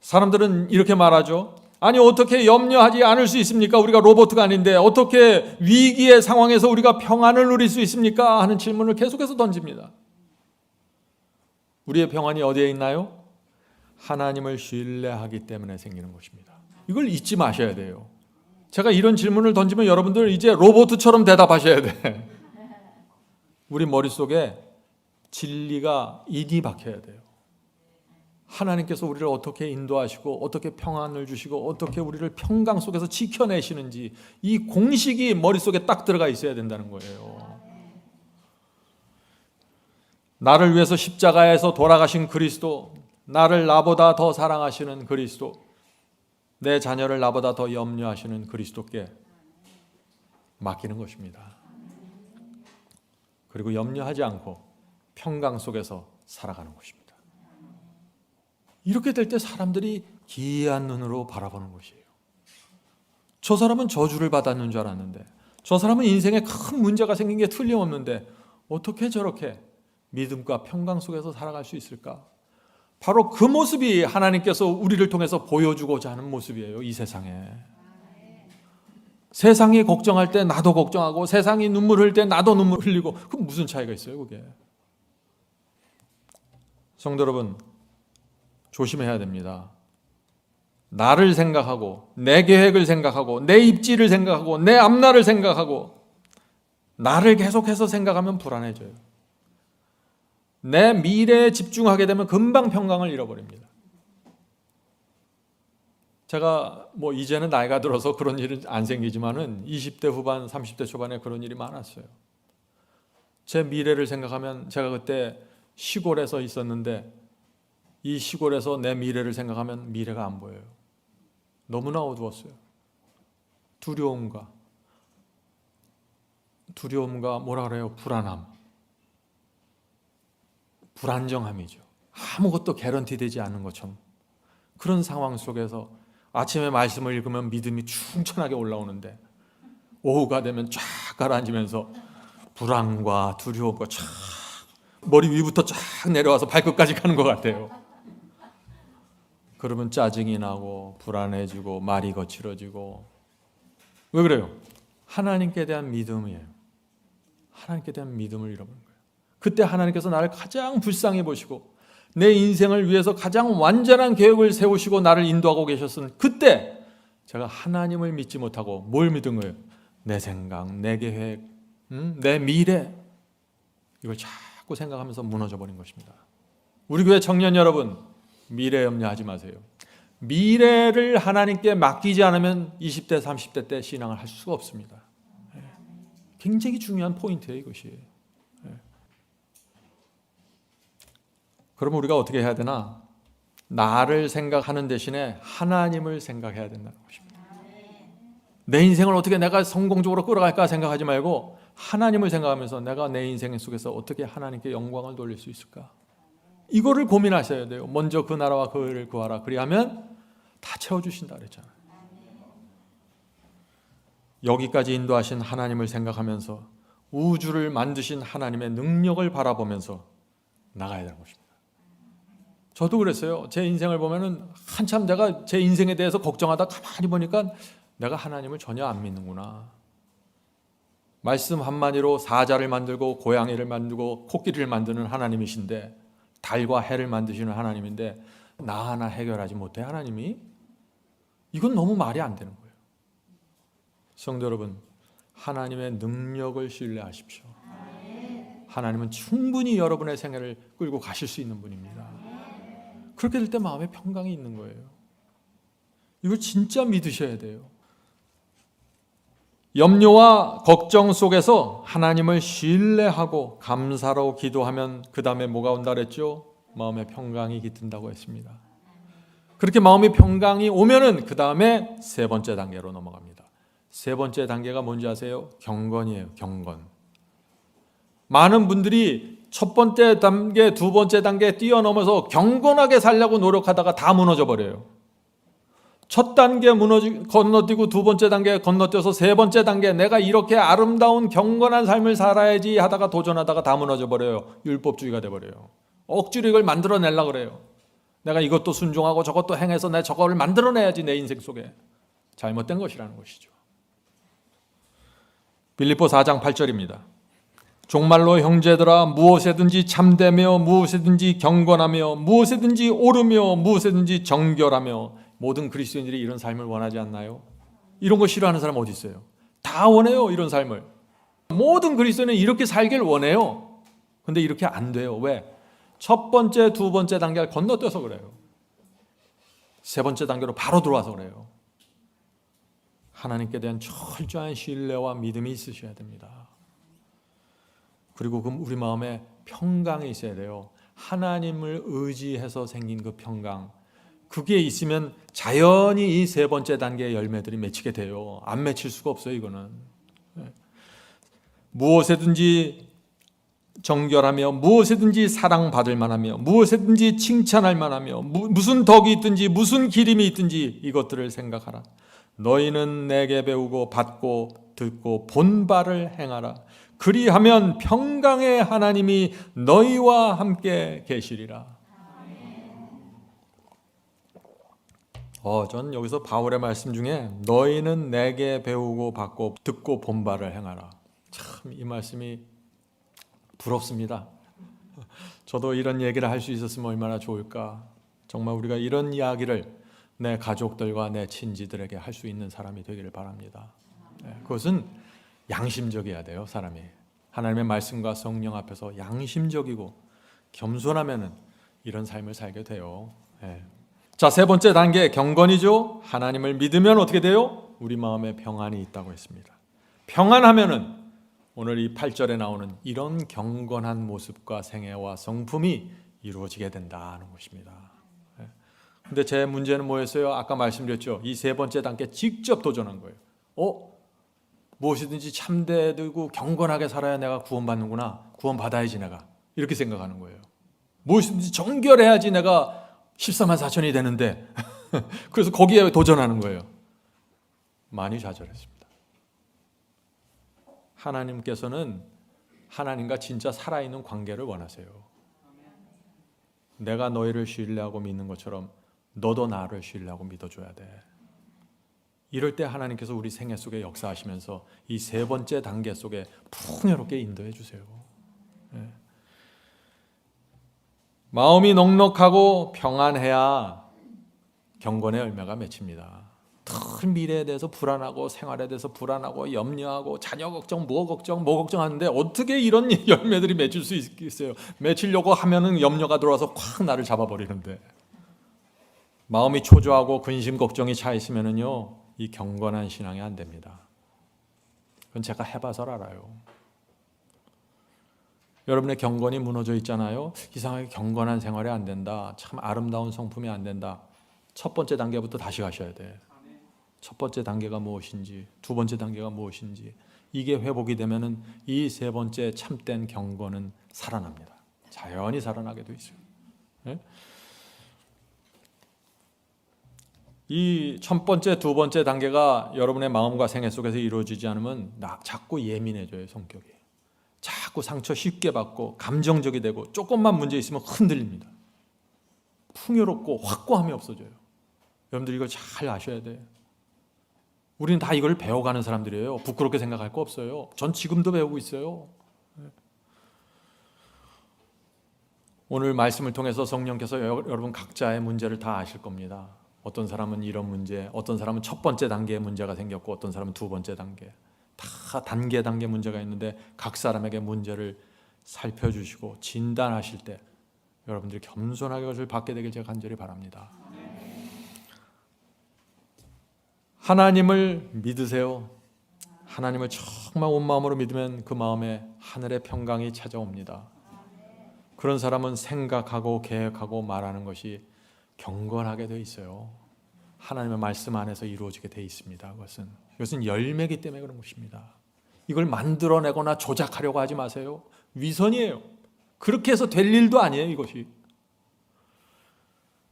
사람들은 이렇게 말하죠. 아니 어떻게 염려하지 않을 수 있습니까? 우리가 로봇가 아닌데 어떻게 위기의 상황에서 우리가 평안을 누릴 수 있습니까? 하는 질문을 계속해서 던집니다. 우리의 평안이 어디에 있나요? 하나님을 신뢰하기 때문에 생기는 것입니다. 이걸 잊지 마셔야 돼요. 제가 이런 질문을 던지면 여러분들 이제 로봇처럼 대답하셔야 돼. 우리 머릿속에 진리가 인이 박혀야 돼요. 하나님께서 우리를 어떻게 인도하시고 어떻게 평안을 주시고 어떻게 우리를 평강 속에서 지켜내시는지 이 공식이 머릿속에 딱 들어가 있어야 된다는 거예요. 나를 위해서 십자가에서 돌아가신 그리스도, 나를 나보다 더 사랑하시는 그리스도, 내 자녀를 나보다 더 염려하시는 그리스도께 맡기는 것입니다. 그리고 염려하지 않고 평강 속에서 살아가는 것입니다. 이렇게 될 때 사람들이 기이한 눈으로 바라보는 것이에요. 저 사람은 저주를 받았는 줄 알았는데, 저 사람은 인생에 큰 문제가 생긴 게 틀림없는데 어떻게 저렇게 믿음과 평강 속에서 살아갈 수 있을까? 바로 그 모습이 하나님께서 우리를 통해서 보여주고자 하는 모습이에요. 이 세상에. 세상이 걱정할 때 나도 걱정하고 세상이 눈물 흘릴 때 나도 눈물 흘리고, 그 무슨 차이가 있어요 그게? 성도 여러분, 조심해야 됩니다. 나를 생각하고 내 계획을 생각하고 내 입지를 생각하고 내 앞날을 생각하고 나를 계속해서 생각하면 불안해져요. 내 미래에 집중하게 되면 금방 평강을 잃어버립니다. 제가 이제는 나이가 들어서 그런 일은 안 생기지만은 20대 후반, 30대 초반에 그런 일이 많았어요. 제 미래를 생각하면, 제가 그때 시골에서 있었는데 이 시골에서 내 미래를 생각하면 미래가 안 보여요. 너무나 어두웠어요. 두려움과 뭐라 그래요? 불안함, 불안정함이죠. 아무것도 개런티 되지 않는 것처럼 그런 상황 속에서 아침에 말씀을 읽으면 믿음이 충천하게 올라오는데 오후가 되면 쫙 가라앉으면서 불안과 두려움과 쫙 머리 위부터 쫙 내려와서 발끝까지 가는 것 같아요. 그러면 짜증이 나고 불안해지고 말이 거칠어지고. 왜 그래요? 하나님께 대한 믿음이에요. 하나님께 대한 믿음을 잃어버린 거예요. 그때 하나님께서 나를 가장 불쌍히 보시고 내 인생을 위해서 가장 완전한 계획을 세우시고 나를 인도하고 계셨은 그때 제가 하나님을 믿지 못하고 뭘 믿은 거예요? 내 생각, 내 계획, 내 미래, 이걸 자꾸 생각하면서 무너져 버린 것입니다. 우리 교회 청년 여러분, 미래 염려하지 마세요. 미래를 하나님께 맡기지 않으면 20대, 30대 때 신앙을 할 수가 없습니다. 굉장히 중요한 포인트예요, 이것이. 그럼 우리가 어떻게 해야 되나? 나를 생각하는 대신에 하나님을 생각해야 된다는 것입니다. 내 인생을 어떻게 내가 성공적으로 끌어갈까 생각하지 말고 하나님을 생각하면서 내가 내 인생 속에서 어떻게 하나님께 영광을 돌릴 수 있을까? 이거를 고민하셔야 돼요. 먼저 그 나라와 그 의를 구하라. 그리하면 다 채워주신다 그랬잖아요. 여기까지 인도하신 하나님을 생각하면서 우주를 만드신 하나님의 능력을 바라보면서 나가야 되는 것입니다. 저도 그랬어요. 제 인생을 보면은 한참 내가 제 인생에 대해서 걱정하다 가만히 보니까 내가 하나님을 전혀 안 믿는구나. 말씀 한마디로 사자를 만들고 고양이를 만들고 코끼리를 만드는 하나님이신데, 달과 해를 만드시는 하나님인데 나 하나 해결하지 못해 하나님이? 이건 너무 말이 안 되는 거예요. 성도 여러분, 하나님의 능력을 신뢰하십시오. 하나님은 충분히 여러분의 생애를 끌고 가실 수 있는 분입니다. 그렇게 될 때 마음에 평강이 있는 거예요. 이걸 진짜 믿으셔야 돼요. 염려와 걱정 속에서 하나님을 신뢰하고 감사로 기도하면 그 다음에 뭐가 온다 그랬죠? 마음의 평강이 깃든다고 했습니다. 그렇게 마음의 평강이 오면은 그 다음에 세 번째 단계로 넘어갑니다. 세 번째 단계가 뭔지 아세요? 경건이에요. 경건. 많은 분들이 첫 번째 단계, 두 번째 단계 뛰어넘어서 경건하게 살려고 노력하다가 다 무너져 버려요. 첫 단계 건너뛰고 두 번째 단계 건너뛰어서 세 번째 단계 내가 이렇게 아름다운 경건한 삶을 살아야지 하다가 도전하다가 다 무너져 버려요. 율법주의가 돼버려요. 억지로 이걸 만들어내려고 그래요. 내가 이것도 순종하고 저것도 행해서 내가 저거를 만들어내야지 내 인생 속에. 잘못된 것이라는 것이죠. 빌립보 4장 8절입니다. 종말로 형제들아 무엇에든지 참되며 무엇에든지 경건하며 무엇에든지 옳으며 무엇에든지 정결하며. 모든 그리스도인들이 이런 삶을 원하지 않나요? 이런 거 싫어하는 사람 어디 있어요? 다 원해요, 이런 삶을. 모든 그리스도인은 이렇게 살길 원해요. 근데 이렇게 안 돼요. 왜? 첫 번째, 두 번째 단계를 건너뛰어서 그래요. 세 번째 단계로 바로 들어와서 그래요. 하나님께 대한 철저한 신뢰와 믿음이 있으셔야 됩니다. 그리고 우리 마음에 평강이 있어야 돼요. 하나님을 의지해서 생긴 그 평강. 그게 있으면 자연히 이 세 번째 단계의 열매들이 맺히게 돼요. 안 맺힐 수가 없어요, 이거는. 무엇에든지 정결하며 무엇에든지 사랑받을 만하며 무엇에든지 칭찬할 만하며 무슨 덕이 있든지 무슨 기림이 있든지 이것들을 생각하라. 너희는 내게 배우고 받고 듣고 본 바를 행하라. 그리하면 평강의 하나님이 너희와 함께 계시리라. 전 여기서 바울의 말씀 중에 너희는 내게 배우고 받고 듣고 본 바를 행하라. 참 이 말씀이 부럽습니다. 저도 이런 얘기를 할 수 있었으면 얼마나 좋을까. 정말 우리가 이런 이야기를 내 가족들과 내 친지들에게 할 수 있는 사람이 되기를 바랍니다. 그것은 양심적이어야 돼요, 사람이. 하나님의 말씀과 성령 앞에서 양심적이고 겸손하면은 이런 삶을 살게 돼요. 자, 세 번째 단계 경건이죠. 하나님을 믿으면 어떻게 돼요? 우리 마음에 평안이 있다고 했습니다. 평안하면은 오늘 이 8절에 나오는 이런 경건한 모습과 생애와 성품이 이루어지게 된다는 것입니다. 근데 제 문제는 뭐였어요? 아까 말씀드렸죠. 이 세 번째 단계 직접 도전한 거예요. 무엇이든지 참되고 경건하게 살아야 내가 구원받는구나. 구원받아야지 내가. 이렇게 생각하는 거예요. 무엇이든지 정결해야지 내가 14만 4천이 되는데 그래서 거기에 도전하는 거예요. 많이 좌절했습니다. 하나님께서는 하나님과 진짜 살아있는 관계를 원하세요. 내가 너희를 신뢰하고 믿는 것처럼 너도 나를 신뢰하고 믿어줘야 돼. 이럴 때 하나님께서 우리 생애 속에 역사하시면서 이 세 번째 단계 속에 풍요롭게 인도해 주세요. 마음이 넉넉하고 평안해야 경건의 열매가 맺힙니다. 큰 미래에 대해서 불안하고 생활에 대해서 불안하고 염려하고 자녀 걱정, 뭐 걱정하는데 어떻게 이런 열매들이 맺힐 수 있겠어요? 맺히려고 하면은 염려가 들어와서 콱 나를 잡아버리는데 마음이 초조하고 근심 걱정이 차 있으면은요 이 경건한 신앙이 안 됩니다. 그건 제가 해봐서 알아요. 여러분의 경건이 무너져 있잖아요. 이상하게 경건한 생활이 안 된다. 참 아름다운 성품이 안 된다. 첫 번째 단계부터 다시 가셔야 돼. 첫 번째 단계가 무엇인지, 두 번째 단계가 무엇인지 이게 회복이 되면은 이 세 번째 참된 경건은 살아납니다. 자연히 살아나게 돼 있어요. 이 첫 번째, 두 번째 단계가 여러분의 마음과 생애 속에서 이루어지지 않으면 자꾸 예민해져요. 성격이. 자꾸 상처 쉽게 받고 감정적이 되고 조금만 문제 있으면 흔들립니다. 풍요롭고 확고함이 없어져요. 여러분들 이걸 잘 아셔야 돼요. 우리는 다 이걸 배워가는 사람들이에요. 부끄럽게 생각할 거 없어요. 전 지금도 배우고 있어요. 오늘 말씀을 통해서 성령께서 여러분 각자의 문제를 다 아실 겁니다. 어떤 사람은 이런 문제, 어떤 사람은 첫 번째 단계의 문제가 생겼고 어떤 사람은 두 번째 단계. 다 단계 문제가 있는데 각 사람에게 문제를 살펴주시고 진단하실 때 여러분들이 겸손하게 그것을 받게 되길 제가 간절히 바랍니다. 하나님을 믿으세요. 하나님을 정말 온 마음으로 믿으면 그 마음에 하늘의 평강이 찾아옵니다. 그런 사람은 생각하고 계획하고 말하는 것이 경건하게 돼 있어요. 하나님의 말씀 안에서 이루어지게 돼 있습니다. 이것은 열매이기 때문에 그런 것입니다. 이걸 만들어내거나 조작하려고 하지 마세요. 위선이에요. 그렇게 해서 될 일도 아니에요. 이것이.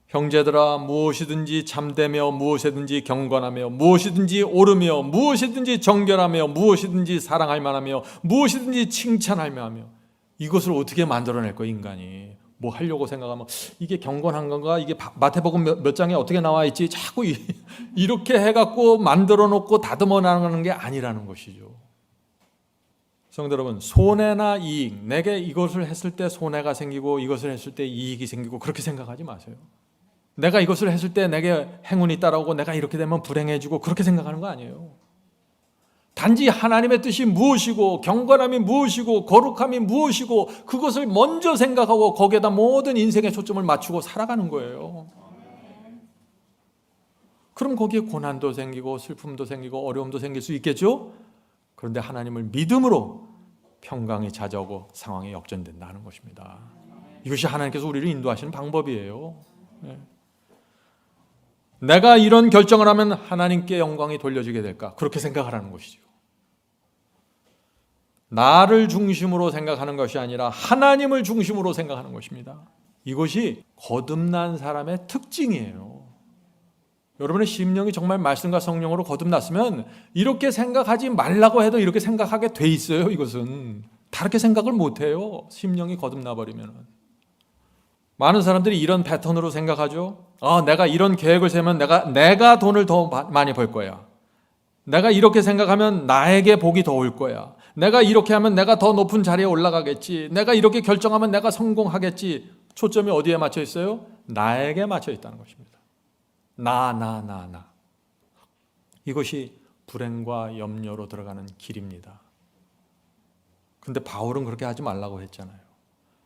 형제들아, 무엇이든지 참되며 무엇이든지 경건하며 무엇이든지 옳으며 무엇이든지 정결하며 무엇이든지 사랑할 만하며 무엇이든지 칭찬할 만하며 이것을 어떻게 만들어낼 거야 인간이. 뭐 하려고 생각하면 이게 경건한 건가? 이게 마태복음 몇 장에 어떻게 나와 있지? 자꾸 이렇게 해갖고 만들어 놓고 다듬어 나가는 게 아니라는 것이죠. 성도 여러분, 손해나 이익, 내게 이것을 했을 때 손해가 생기고 이것을 했을 때 이익이 생기고 그렇게 생각하지 마세요. 내가 이것을 했을 때 내게 행운이 따라오고 내가 이렇게 되면 불행해지고 그렇게 생각하는 거 아니에요. 단지 하나님의 뜻이 무엇이고 경건함이 무엇이고 거룩함이 무엇이고 그것을 먼저 생각하고 거기에다 모든 인생의 초점을 맞추고 살아가는 거예요. 그럼 거기에 고난도 생기고 슬픔도 생기고 어려움도 생길 수 있겠죠? 그런데 하나님을 믿음으로 평강이 찾아오고 상황이 역전된다는 것입니다. 이것이 하나님께서 우리를 인도하시는 방법이에요. 내가 이런 결정을 하면 하나님께 영광이 돌려지게 될까? 그렇게 생각하라는 것이죠. 나를 중심으로 생각하는 것이 아니라 하나님을 중심으로 생각하는 것입니다. 이것이 거듭난 사람의 특징이에요. 여러분의 심령이 정말 말씀과 성령으로 거듭났으면 이렇게 생각하지 말라고 해도 이렇게 생각하게 돼 있어요. 이것은 다르게 생각을 못해요. 심령이 거듭나 버리면. 많은 사람들이 이런 패턴으로 생각하죠. 내가 이런 계획을 세면 내가 돈을 더 많이 벌 거야. 내가 이렇게 생각하면 나에게 복이 더 올 거야. 내가 이렇게 하면 내가 더 높은 자리에 올라가겠지. 내가 이렇게 결정하면 내가 성공하겠지. 초점이 어디에 맞춰 있어요? 나에게 맞춰 있다는 것입니다. 나. 이것이 불행과 염려로 들어가는 길입니다. 근데 바울은 그렇게 하지 말라고 했잖아요.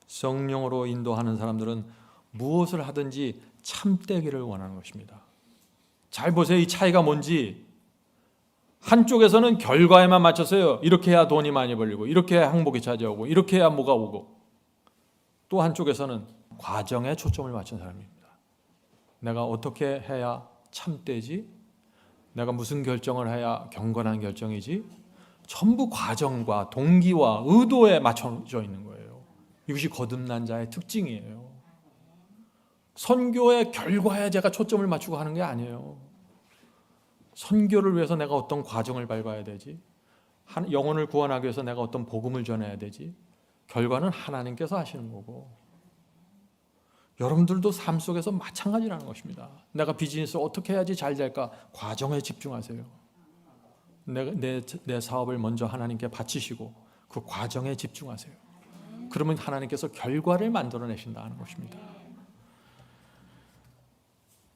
성령으로 인도하는 사람들은 무엇을 하든지 참되기를 원하는 것입니다. 잘 보세요. 이 차이가 뭔지. 한쪽에서는 결과에만 맞춰서요. 이렇게 해야 돈이 많이 벌리고 이렇게 해야 행복이 찾아오고 이렇게 해야 뭐가 오고, 또 한쪽에서는 과정에 초점을 맞춘 사람입니다. 내가 어떻게 해야 참되지? 내가 무슨 결정을 해야 경건한 결정이지? 전부 과정과 동기와 의도에 맞춰져 있는 거예요. 이것이 거듭난 자의 특징이에요. 선교의 결과에 제가 초점을 맞추고 하는 게 아니에요. 선교를 위해서 내가 어떤 과정을 밟아야 되지? 영혼을 구원하기 위해서 내가 어떤 복음을 전해야 되지? 결과는 하나님께서 하시는 거고, 여러분들도 삶 속에서 마찬가지라는 것입니다. 내가 비즈니스 어떻게 해야지 잘 될까? 과정에 집중하세요. 내 사업을 먼저 하나님께 바치시고 그 과정에 집중하세요. 그러면 하나님께서 결과를 만들어내신다는 것입니다.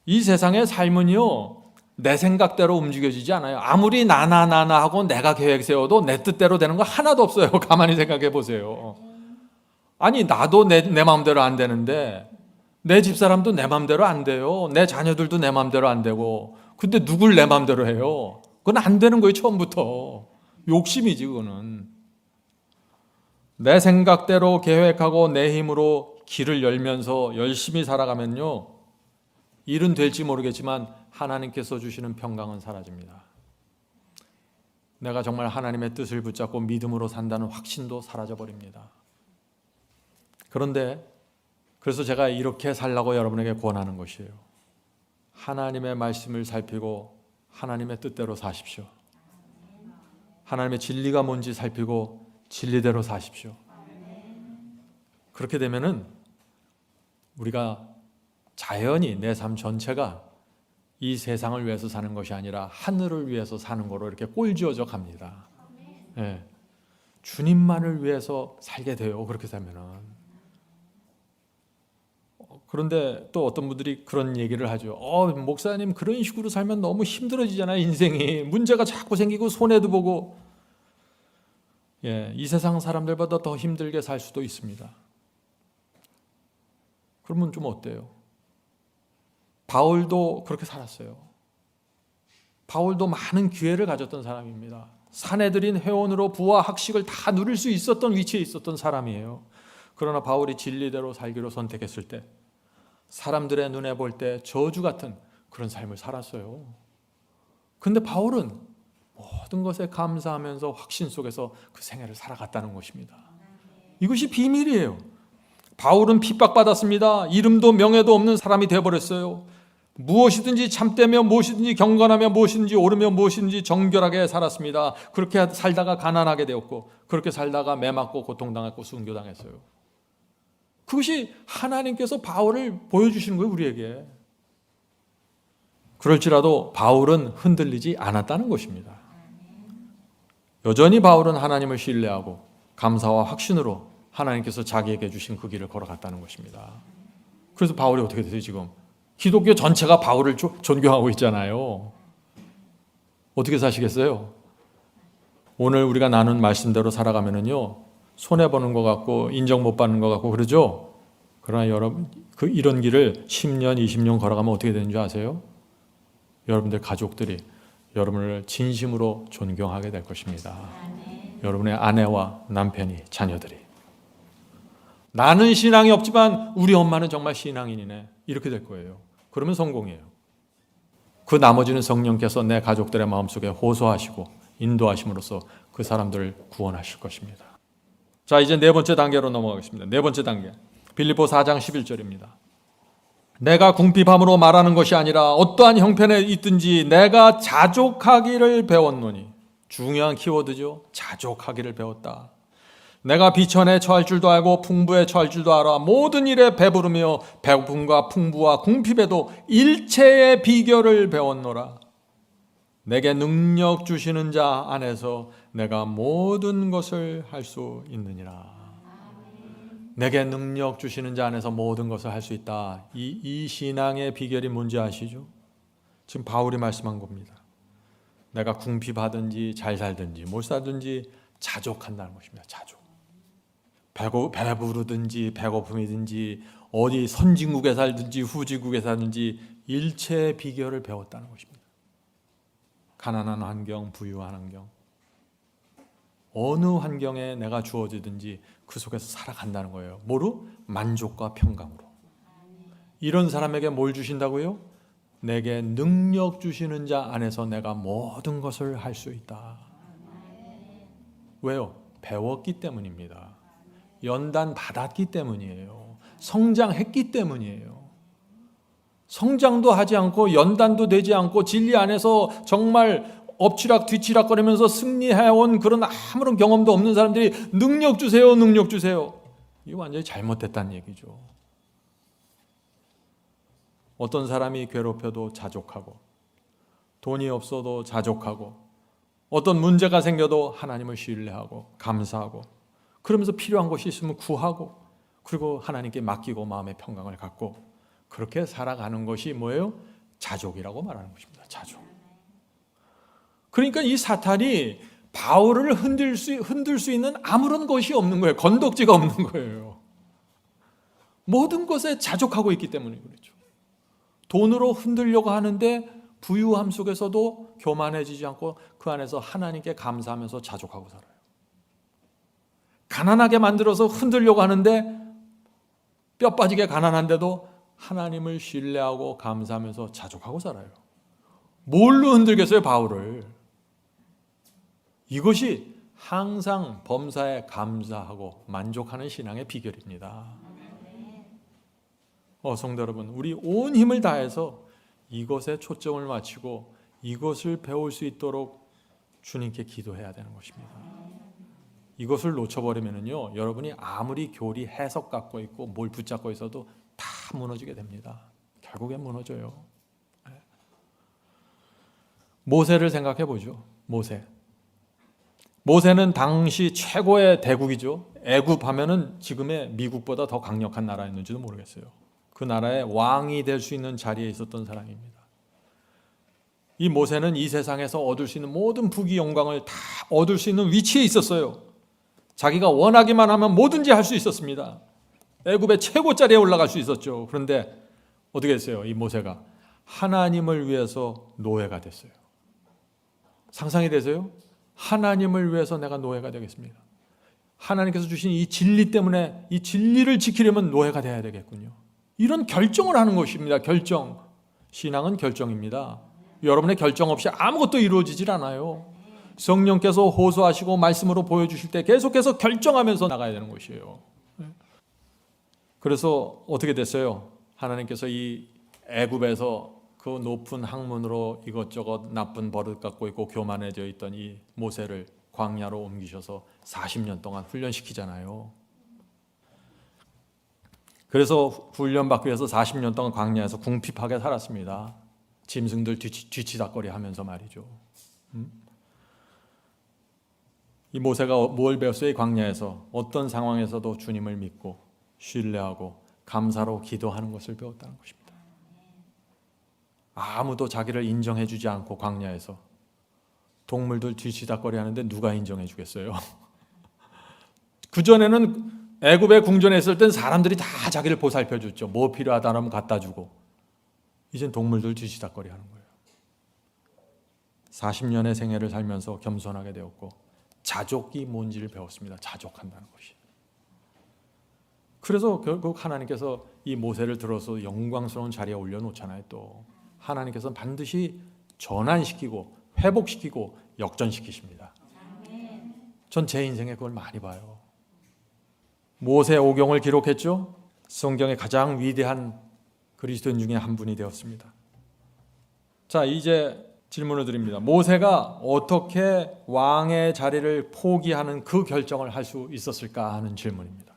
이 세상의 삶은요, 내 생각대로 움직여지지 않아요. 아무리 나나 하고 내가 계획 세워도 내 뜻대로 되는 거 하나도 없어요. 가만히 생각해 보세요. 아니, 나도 내 마음대로 안 되는데, 내 집사람도 내 마음대로 안 돼요. 내 자녀들도 내 마음대로 안 되고, 근데 누굴 내 마음대로 해요? 그건 안 되는 거예요. 처음부터 욕심이지. 그거는 내 생각대로 계획하고 내 힘으로 길을 열면서 열심히 살아가면요, 일은 될지 모르겠지만 하나님께서 주시는 평강은 사라집니다. 내가 정말 하나님의 뜻을 붙잡고 믿음으로 산다는 확신도 사라져버립니다. 그런데 그래서 제가 이렇게 살라고 여러분에게 권하는 것이에요. 하나님의 말씀을 살피고 하나님의 뜻대로 사십시오. 하나님의 진리가 뭔지 살피고 진리대로 사십시오. 그렇게 되면은 우리가 자연히 내 삶 전체가 이 세상을 위해서 사는 것이 아니라 하늘을 위해서 사는 거로 이렇게 꼴지어져 갑니다. 네. 주님만을 위해서 살게 돼요. 그렇게 살면은. 그런데 또 어떤 분들이 그런 얘기를 하죠. 목사님, 그런 식으로 살면 너무 힘들어지잖아요. 인생이 문제가 자꾸 생기고 손해도 보고. 이 세상 사람들보다 더 힘들게 살 수도 있습니다. 그러면 좀 어때요? 바울도 그렇게 살았어요. 바울도 많은 기회를 가졌던 사람입니다. 사내들인 회원으로 부와 학식을 다 누릴 수 있었던 위치에 있었던 사람이에요. 그러나 바울이 진리대로 살기로 선택했을 때 사람들의 눈에 볼 때 저주 같은 그런 삶을 살았어요. 근데 바울은 모든 것에 감사하면서 확신 속에서 그 생애를 살아갔다는 것입니다. 이것이 비밀이에요. 바울은 핍박받았습니다. 이름도 명예도 없는 사람이 되어버렸어요. 무엇이든지 참되며 무엇이든지 경건하며 무엇이든지 옳으며 무엇이든지 정결하게 살았습니다. 그렇게 살다가 가난하게 되었고, 그렇게 살다가 매맞고 고통당했고 순교당했어요. 그것이 하나님께서 바울을 보여주시는 거예요, 우리에게. 그럴지라도 바울은 흔들리지 않았다는 것입니다. 여전히 바울은 하나님을 신뢰하고 감사와 확신으로 하나님께서 자기에게 주신 그 길을 걸어갔다는 것입니다. 그래서 바울이 어떻게 되세요? 지금 기독교 전체가 바울을 존경하고 있잖아요. 어떻게 사시겠어요? 오늘 우리가 나눈 말씀대로 살아가면은요, 손해보는 것 같고 인정 못 받는 것 같고 그러죠? 그러나 여러분, 이런 길을 10년, 20년 걸어가면 어떻게 되는 줄 아세요? 여러분들 가족들이 여러분을 진심으로 존경하게 될 것입니다. 여러분의 아내와 남편이, 자녀들이. 나는 신앙이 없지만 우리 엄마는 정말 신앙인이네. 이렇게 될 거예요. 그러면 성공이에요. 그 나머지는 성령께서 내 가족들의 마음속에 호소하시고 인도하심으로써 그 사람들을 구원하실 것입니다. 자, 이제 네 번째 단계로 넘어가겠습니다. 네 번째 단계. 빌립보 4장 11절입니다. 내가 궁핍함으로 말하는 것이 아니라 어떠한 형편에 있든지 내가 자족하기를 배웠노니. 중요한 키워드죠. 자족하기를 배웠다. 내가 비천에 처할 줄도 알고 풍부에 처할 줄도 알아. 모든 일에 배부르며 배고픔과 풍부와 궁핍에도 일체의 비결을 배웠노라. 내게 능력 주시는 자 안에서 내가 모든 것을 할 수 있느니라. 내게 능력 주시는 자 안에서 모든 것을 할 수 있다. 이 신앙의 비결이 뭔지 아시죠? 지금 바울이 말씀한 겁니다. 내가 궁핍하든지 잘 살든지 못 살든지 자족한다는 것입니다. 자족. 배부르든지 배고픔이든지 어디 선진국에 살든지 후진국에 살든지 일체의 비결을 배웠다는 것입니다. 가난한 환경, 부유한 환경, 어느 환경에 내가 주어지든지 그 속에서 살아간다는 거예요. 뭐로? 만족과 평강으로. 이런 사람에게 뭘 주신다고요? 내게 능력 주시는 자 안에서 내가 모든 것을 할 수 있다. 왜요? 배웠기 때문입니다. 연단 받았기 때문이에요. 성장했기 때문이에요. 성장도 하지 않고 연단도 되지 않고 진리 안에서 정말 엎치락 뒤치락 거리면서 승리해온 그런 아무런 경험도 없는 사람들이 능력 주세요, 능력 주세요. 이거 완전히 잘못됐다는 얘기죠. 어떤 사람이 괴롭혀도 자족하고, 돈이 없어도 자족하고, 어떤 문제가 생겨도 하나님을 신뢰하고 감사하고, 그러면서 필요한 것이 있으면 구하고, 그리고 하나님께 맡기고 마음의 평강을 갖고, 그렇게 살아가는 것이 뭐예요? 자족이라고 말하는 것입니다. 자족. 그러니까 이 사탄이 바울을 흔들 수 있는 아무런 것이 없는 거예요. 건덕지가 없는 거예요. 모든 것에 자족하고 있기 때문에 그렇죠. 돈으로 흔들려고 하는데 부유함 속에서도 교만해지지 않고 그 안에서 하나님께 감사하면서 자족하고 살아요. 가난하게 만들어서 흔들려고 하는데 뼈 빠지게 가난한데도 하나님을 신뢰하고 감사하면서 자족하고 살아요. 뭘로 흔들겠어요, 바울을? 이것이 항상 범사에 감사하고 만족하는 신앙의 비결입니다. 성도 여러분, 우리 온 힘을 다해서 이것에 초점을 맞추고 이것을 배울 수 있도록 주님께 기도해야 되는 것입니다. 이것을 놓쳐버리면요, 여러분이 아무리 교리 해석 갖고 있고 뭘 붙잡고 있어도 다 무너지게 됩니다. 결국엔 무너져요. 모세를 생각해 보죠. 모세는 당시 최고의 대국이죠. 애굽 하면은 지금의 미국보다 더 강력한 나라였는지도 모르겠어요. 그 나라의 왕이 될 수 있는 자리에 있었던 사람입니다. 이 모세는 이 세상에서 얻을 수 있는 모든 부귀 영광을 다 얻을 수 있는 위치에 있었어요. 자기가 원하기만 하면 뭐든지 할 수 있었습니다. 애굽의 최고 자리에 올라갈 수 있었죠. 그런데 어떻게 했어요? 이 모세가 하나님을 위해서 노예가 됐어요. 상상이 되세요? 하나님을 위해서 내가 노예가 되겠습니다. 하나님께서 주신 이 진리 때문에 이 진리를 지키려면 노예가 돼야 되겠군요. 이런 결정을 하는 것입니다. 결정. 신앙은 결정입니다. 여러분의 결정 없이 아무것도 이루어지질 않아요. 성령께서 호소하시고 말씀으로 보여주실 때 계속해서 결정하면서 나가야 되는 것이에요. 그래서 어떻게 됐어요? 하나님께서 이 애굽에서 그 높은 학문으로 이것저것 나쁜 버릇 갖고 있고 교만해져 있던 이 모세를 광야로 옮기셔서 40년 동안 훈련시키잖아요. 그래서 훈련받기 위해서 40년 동안 광야에서 궁핍하게 살았습니다. 짐승들 뒤치다거리 하면서 말이죠. 이 모세가 뭘 배웠어요? 이 광야에서 어떤 상황에서도 주님을 믿고 신뢰하고 감사로 기도하는 것을 배웠다는 것입니다. 아무도 자기를 인정해 주지 않고 광야에서 동물들 뒤치다거리 하는데 누가 인정해 주겠어요? 그전에는 애굽의 궁전에 있을 땐 사람들이 다 자기를 보살펴 줬죠. 뭐 필요하다면 갖다 주고. 이젠 동물들 뒤치다거리 하는 거예요. 40년의 생애를 살면서 겸손하게 되었고 자족이 뭔지를 배웠습니다. 자족한다는 것이. 그래서 결국 하나님께서 이 모세를 들어서 영광스러운 자리에 올려놓잖아요. 또 하나님께서는 반드시 전환시키고 회복시키고 역전시키십니다. 전 제 인생에 그걸 많이 봐요. 모세 오경을 기록했죠. 성경의 가장 위대한 그리스도인 중에 한 분이 되었습니다. 자, 이제 질문을 드립니다. 모세가 어떻게 왕의 자리를 포기하는 그 결정을 할 수 있었을까 하는 질문입니다.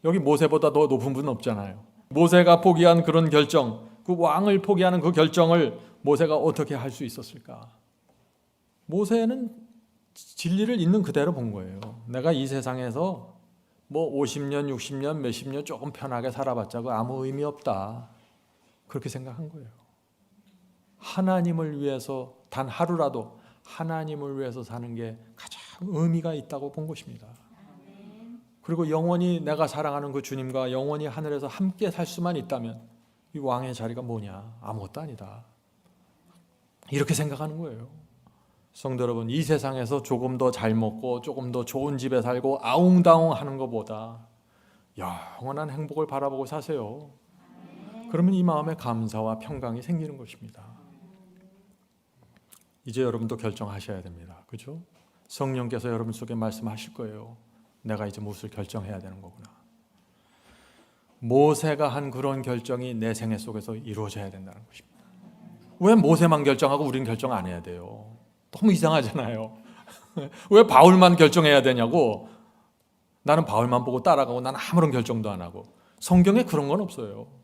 여기 모세보다 더 높은 분은 없잖아요. 모세가 포기한 그런 결정, 그 왕을 포기하는 그 결정을 모세가 어떻게 할 수 있었을까? 모세는 진리를 있는 그대로 본 거예요. 내가 이 세상에서 뭐 50년, 60년, 몇십 년 조금 편하게 살아봤자 아무 의미 없다. 그렇게 생각한 거예요. 하나님을 위해서 단 하루라도 하나님을 위해서 사는 게 가장 의미가 있다고 본 것입니다. 그리고 영원히 내가 사랑하는 그 주님과 영원히 하늘에서 함께 살 수만 있다면 이 왕의 자리가 뭐냐? 아무것도 아니다. 이렇게 생각하는 거예요. 성도 여러분, 이 세상에서 조금 더 잘 먹고 조금 더 좋은 집에 살고 아웅다웅 하는 것보다 영원한 행복을 바라보고 사세요. 그러면 이 마음에 감사와 평강이 생기는 것입니다. 이제 여러분도 결정하셔야 됩니다. 그죠? 성령께서 여러분 속에 말씀하실 거예요. 내가 이제 무엇을 결정해야 되는 거구나. 모세가 한 그런 결정이 내 생애 속에서 이루어져야 된다는 것입니다. 왜 모세만 결정하고 우리는 결정 안 해야 돼요? 너무 이상하잖아요. 왜 바울만 결정해야 되냐고. 나는 바울만 보고 따라가고 나는 아무런 결정도 안 하고. 성경에 그런 건 없어요.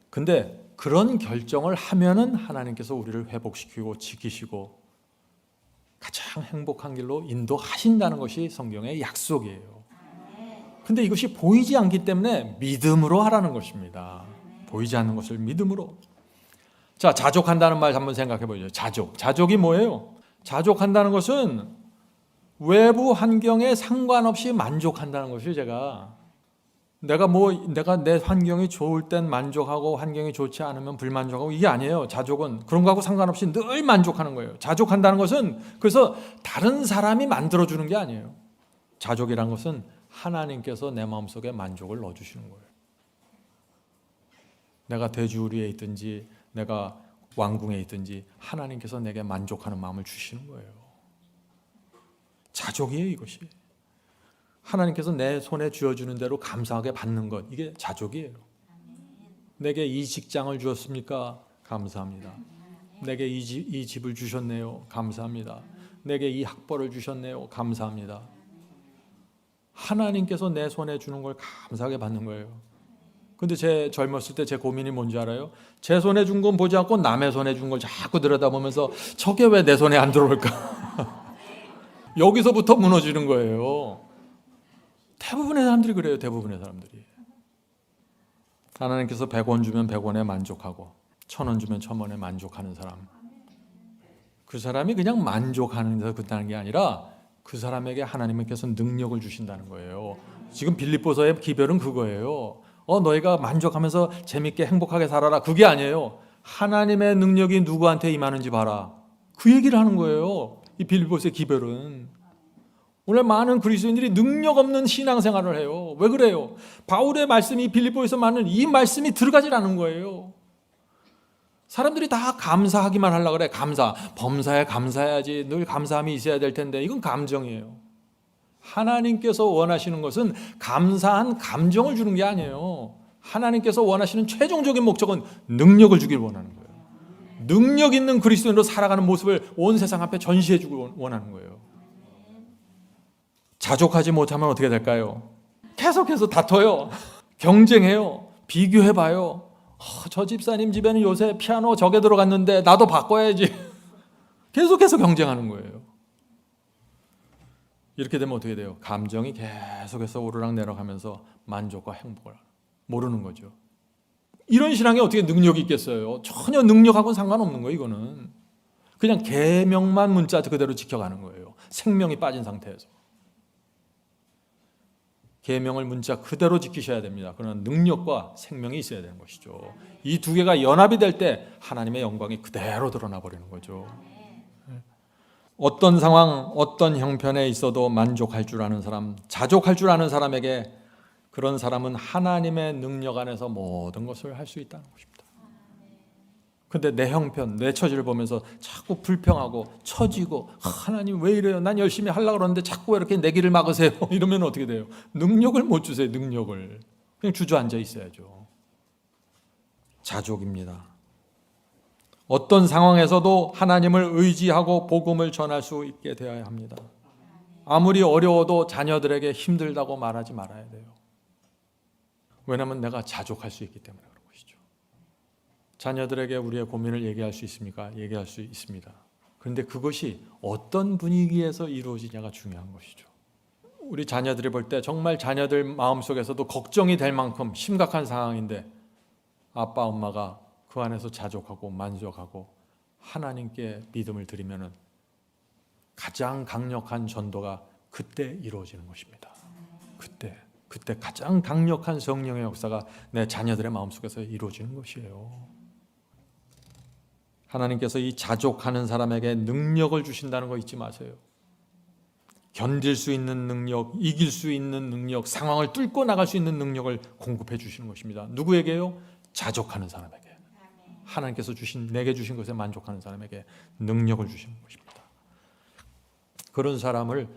근데 그런 결정을 하면은 하나님께서 우리를 회복시키고 지키시고 가장 행복한 길로 인도하신다는 것이 성경의 약속이에요. 근데 이것이 보이지 않기 때문에 믿음으로 하라는 것입니다. 보이지 않는 것을 믿음으로. 자, 자족한다는 말 한번 생각해 보죠. 자족이 뭐예요? 자족한다는 것은 외부 환경에 상관없이 만족한다는 것이 내가 내 환경이 좋을 땐 만족하고 환경이 좋지 않으면 불만족하고 이게 아니에요. 자족은 그런 거하고 상관없이 늘 만족하는 거예요. 자족한다는 것은 그래서 다른 사람이 만들어주는 게 아니에요. 자족이란 것은 하나님께서 내 마음속에 만족을 넣어주시는 거예요. 내가 돼지우리에 있든지 내가 왕궁에 있든지 하나님께서 내게 만족하는 마음을 주시는 거예요. 자족이에요, 이것이. 하나님께서 내 손에 쥐어주는 대로 감사하게 받는 것, 이게 자족이에요. 내게 이 직장을 주었습니까? 감사합니다. 내게 이 집을 주셨네요. 감사합니다. 내게 이 학벌을 주셨네요. 감사합니다. 하나님께서 내 손에 주는 걸 감사하게 받는 거예요. 근데 제 젊었을 때 제 고민이 뭔지 알아요? 제 손에 준 건 보지 않고 남의 손에 준 걸 자꾸 들여다보면서 저게 왜 내 손에 안 들어올까? 여기서부터 무너지는 거예요. 대부분의 사람들이 그래요. 대부분의 사람들이. 하나님께서 100원 주면 100원에 만족하고 1000원 주면 1000원에 만족하는 사람. 그 사람이 그냥 만족하는 데서 끝나는 게 아니라 그 사람에게 하나님께서 능력을 주신다는 거예요. 지금 빌립보서의 기별은 그거예요. 너희가 만족하면서 재밌게 행복하게 살아라. 그게 아니에요. 하나님의 능력이 누구한테 임하는지 봐라. 그 얘기를 하는 거예요. 이 빌립보서의 기별은. 오늘 많은 그리스도인들이 능력 없는 신앙생활을 해요. 왜 그래요? 바울의 말씀이 빌립보에서 많은 이 말씀이 들어가질 않은 거예요. 사람들이 다 감사하기만 하려고 그래. 범사에 감사해야지. 늘 감사함이 있어야 될 텐데 이건 감정이에요. 하나님께서 원하시는 것은 감사한 감정을 주는 게 아니에요. 하나님께서 원하시는 최종적인 목적은 능력을 주길 원하는 거예요. 능력 있는 그리스도인으로 살아가는 모습을 온 세상 앞에 전시해 주길 원하는 거예요. 자족하지 못하면 어떻게 될까요? 계속해서 다퉈요. 경쟁해요. 비교해봐요. 저 집사님 집에는 요새 피아노 저게 들어갔는데 나도 바꿔야지. 계속해서 경쟁하는 거예요. 이렇게 되면 어떻게 돼요? 감정이 계속해서 오르락 내려가면서 만족과 행복을 모르는 거죠. 이런 신앙이 어떻게 능력이 있겠어요? 전혀 능력하고는 상관없는 거예요. 이거는 그냥 계명만 문자 그대로 지켜가는 거예요. 생명이 빠진 상태에서. 계명을 문자 그대로 지키셔야 됩니다. 그러나 능력과 생명이 있어야 되는 것이죠. 이 두 개가 연합이 될 때 하나님의 영광이 그대로 드러나 버리는 거죠. 어떤 상황, 어떤 형편에 있어도 만족할 줄 아는 사람, 자족할 줄 아는 사람에게 그런 사람은 하나님의 능력 안에서 모든 것을 할 수 있다는 것입니다. 근데 내 형편, 내 처지를 보면서 자꾸 불평하고 처지고 하나님 왜 이래요? 난 열심히 하려고 그러는데 자꾸 왜 이렇게 내 길을 막으세요? 이러면 어떻게 돼요? 능력을 못 주세요. 능력을. 그냥 주저앉아 있어야죠. 자족입니다. 어떤 상황에서도 하나님을 의지하고 복음을 전할 수 있게 되어야 합니다. 아무리 어려워도 자녀들에게 힘들다고 말하지 말아야 돼요. 왜냐하면 내가 자족할 수 있기 때문에 그런 것이죠. 자녀들에게 우리의 고민을 얘기할 수 있습니까? 얘기할 수 있습니다. 그런데 그것이 어떤 분위기에서 이루어지냐가 중요한 것이죠. 우리 자녀들이 볼 때 정말 자녀들 마음속에서도 걱정이 될 만큼 심각한 상황인데 아빠 엄마가 그 안에서 자족하고 만족하고 하나님께 믿음을 드리면은 가장 강력한 전도가 그때 이루어지는 것입니다. 그때 가장 강력한 성령의 역사가 내 자녀들의 마음속에서 이루어지는 것이에요. 하나님께서 이 자족하는 사람에게 능력을 주신다는 거 잊지 마세요. 견딜 수 있는 능력, 이길 수 있는 능력, 상황을 뚫고 나갈 수 있는 능력을 공급해 주시는 것입니다. 누구에게요? 자족하는 사람에게. 하나님께서 내게 주신 것에 만족하는 사람에게 능력을 주시는 것입니다. 그런 사람을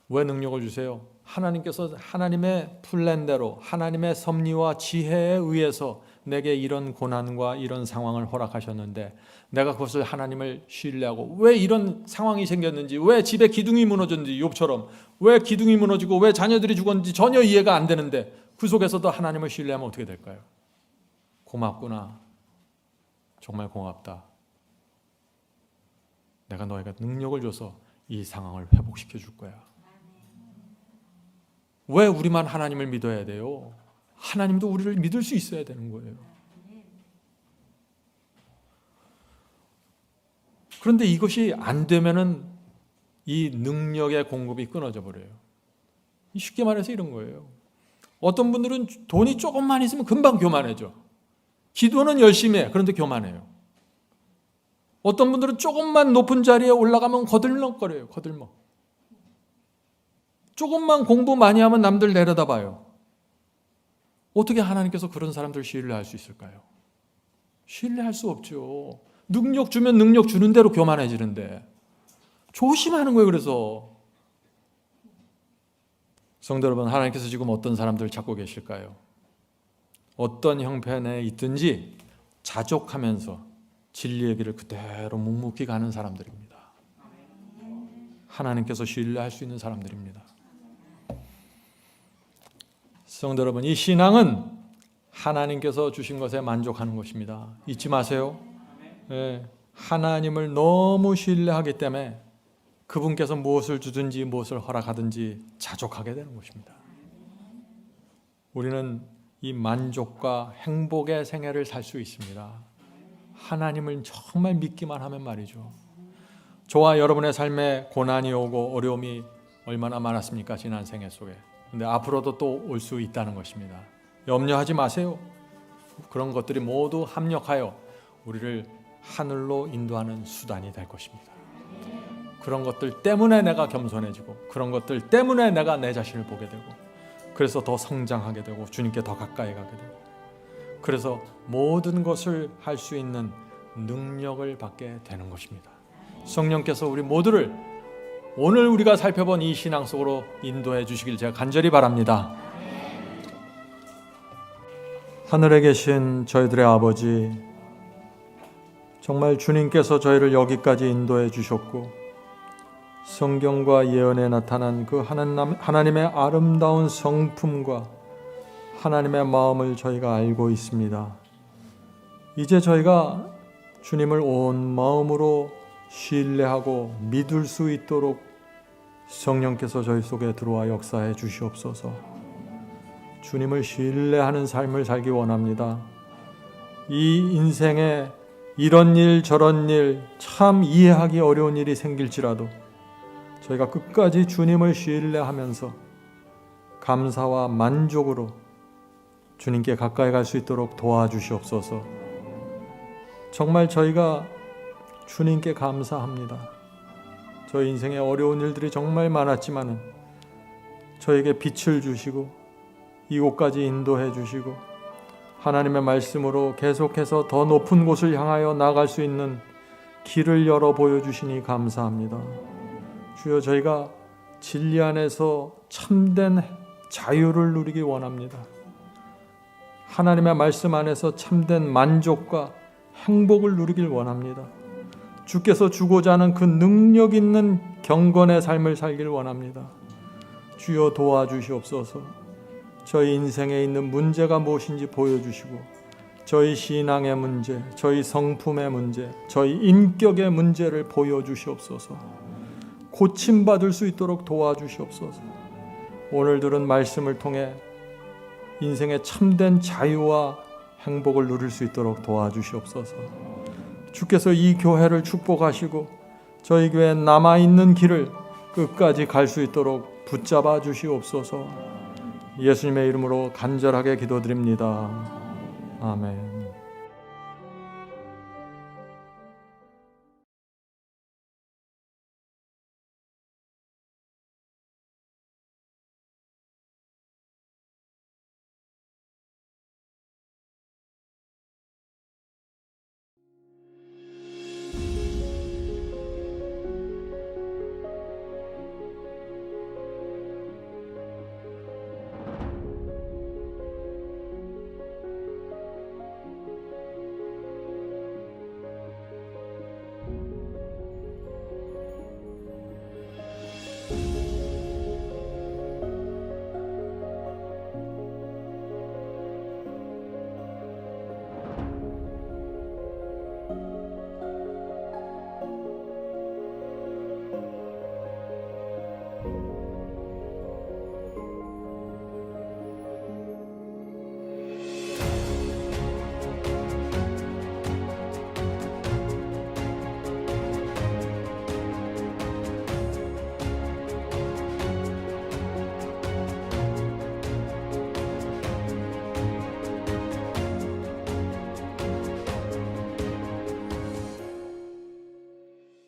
왜 능력을 주세요? 하나님께서 하나님의 플랜대로 하나님의 섭리와 지혜에 의해서 내게 이런 고난과 이런 상황을 허락하셨는데 내가 그것을 하나님을 신뢰하고 왜 이런 상황이 생겼는지, 왜 집에 기둥이 무너졌는지, 욥처럼 왜 기둥이 무너지고 왜 자녀들이 죽었는지 전혀 이해가 안 되는데 그 속에서도 하나님을 신뢰하면 어떻게 될까요? 고맙구나. 정말 고맙다. 내가 너에게 능력을 줘서 이 상황을 회복시켜 줄 거야. 왜 우리만 하나님을 믿어야 돼요? 하나님도 우리를 믿을 수 있어야 되는 거예요. 그런데 이것이 안 되면은 이 능력의 공급이 끊어져 버려요. 쉽게 말해서 이런 거예요. 어떤 분들은 돈이 조금만 있으면 금방 교만해져. 기도는 열심히 해. 그런데 교만해요. 어떤 분들은 조금만 높은 자리에 올라가면 거들먹거려요. 거들먹. 조금만 공부 많이 하면 남들 내려다 봐요. 어떻게 하나님께서 그런 사람들 신뢰할 수 있을까요? 신뢰할 수 없죠. 능력 주면 능력 주는 대로 교만해지는데 조심하는 거예요. 그래서 성도 여러분, 하나님께서 지금 어떤 사람들 찾고 계실까요? 어떤 형편에 있든지 자족하면서 진리의 길을 그대로 묵묵히 가는 사람들입니다. 하나님께서 신뢰할 수 있는 사람들입니다. 성도 여러분, 이 신앙은 하나님께서 주신 것에 만족하는 것입니다. 잊지 마세요. 네, 하나님을 너무 신뢰하기 때문에 그분께서 무엇을 주든지 무엇을 허락하든지 자족하게 되는 것입니다. 우리는 이 만족과 행복의 생애를 살 수 있습니다. 하나님을 정말 믿기만 하면 말이죠. 저와 여러분의 삶에 고난이 오고 어려움이 얼마나 많았습니까? 지난 생애 속에. 근데 앞으로도 또 올 수 있다는 것입니다. 염려하지 마세요. 그런 것들이 모두 합력하여 우리를 하늘로 인도하는 수단이 될 것입니다. 그런 것들 때문에 내가 겸손해지고 그런 것들 때문에 내가 내 자신을 보게 되고 그래서 더 성장하게 되고 주님께 더 가까이 가게 되고 그래서 모든 것을 할 수 있는 능력을 받게 되는 것입니다. 성령께서 우리 모두를 오늘 우리가 살펴본 이 신앙 속으로 인도해 주시길 제가 간절히 바랍니다. 하늘에 계신 저희들의 아버지, 정말 주님께서 저희를 여기까지 인도해 주셨고 성경과 예언에 나타난 그 하나님의 아름다운 성품과 하나님의 마음을 저희가 알고 있습니다. 이제 저희가 주님을 온 마음으로 신뢰하고 믿을 수 있도록 성령께서 저희 속에 들어와 역사해 주시옵소서. 주님을 신뢰하는 삶을 살기 원합니다. 이 인생에 이런 일 저런 일 참 이해하기 어려운 일이 생길지라도 저희가 끝까지 주님을 신뢰하면서 감사와 만족으로 주님께 가까이 갈 수 있도록 도와주시옵소서. 정말 저희가 주님께 감사합니다. 저희 인생에 어려운 일들이 정말 많았지만 저에게 빛을 주시고 이곳까지 인도해 주시고 하나님의 말씀으로 계속해서 더 높은 곳을 향하여 나갈 수 있는 길을 열어 보여주시니 감사합니다. 주여, 저희가 진리 안에서 참된 자유를 누리기 원합니다. 하나님의 말씀 안에서 참된 만족과 행복을 누리길 원합니다. 주께서 주고자 하는 그 능력 있는 경건의 삶을 살길 원합니다. 주여, 도와주시옵소서. 저희 인생에 있는 문제가 무엇인지 보여주시고 저희 신앙의 문제, 저희 성품의 문제, 저희 인격의 문제를 보여주시옵소서. 고침받을 수 있도록 도와주시옵소서. 오늘 들은 말씀을 통해 인생의 참된 자유와 행복을 누릴 수 있도록 도와주시옵소서. 주께서 이 교회를 축복하시고 저희 교회 남아있는 길을 끝까지 갈 수 있도록 붙잡아 주시옵소서. 예수님의 이름으로 간절하게 기도드립니다. 아멘.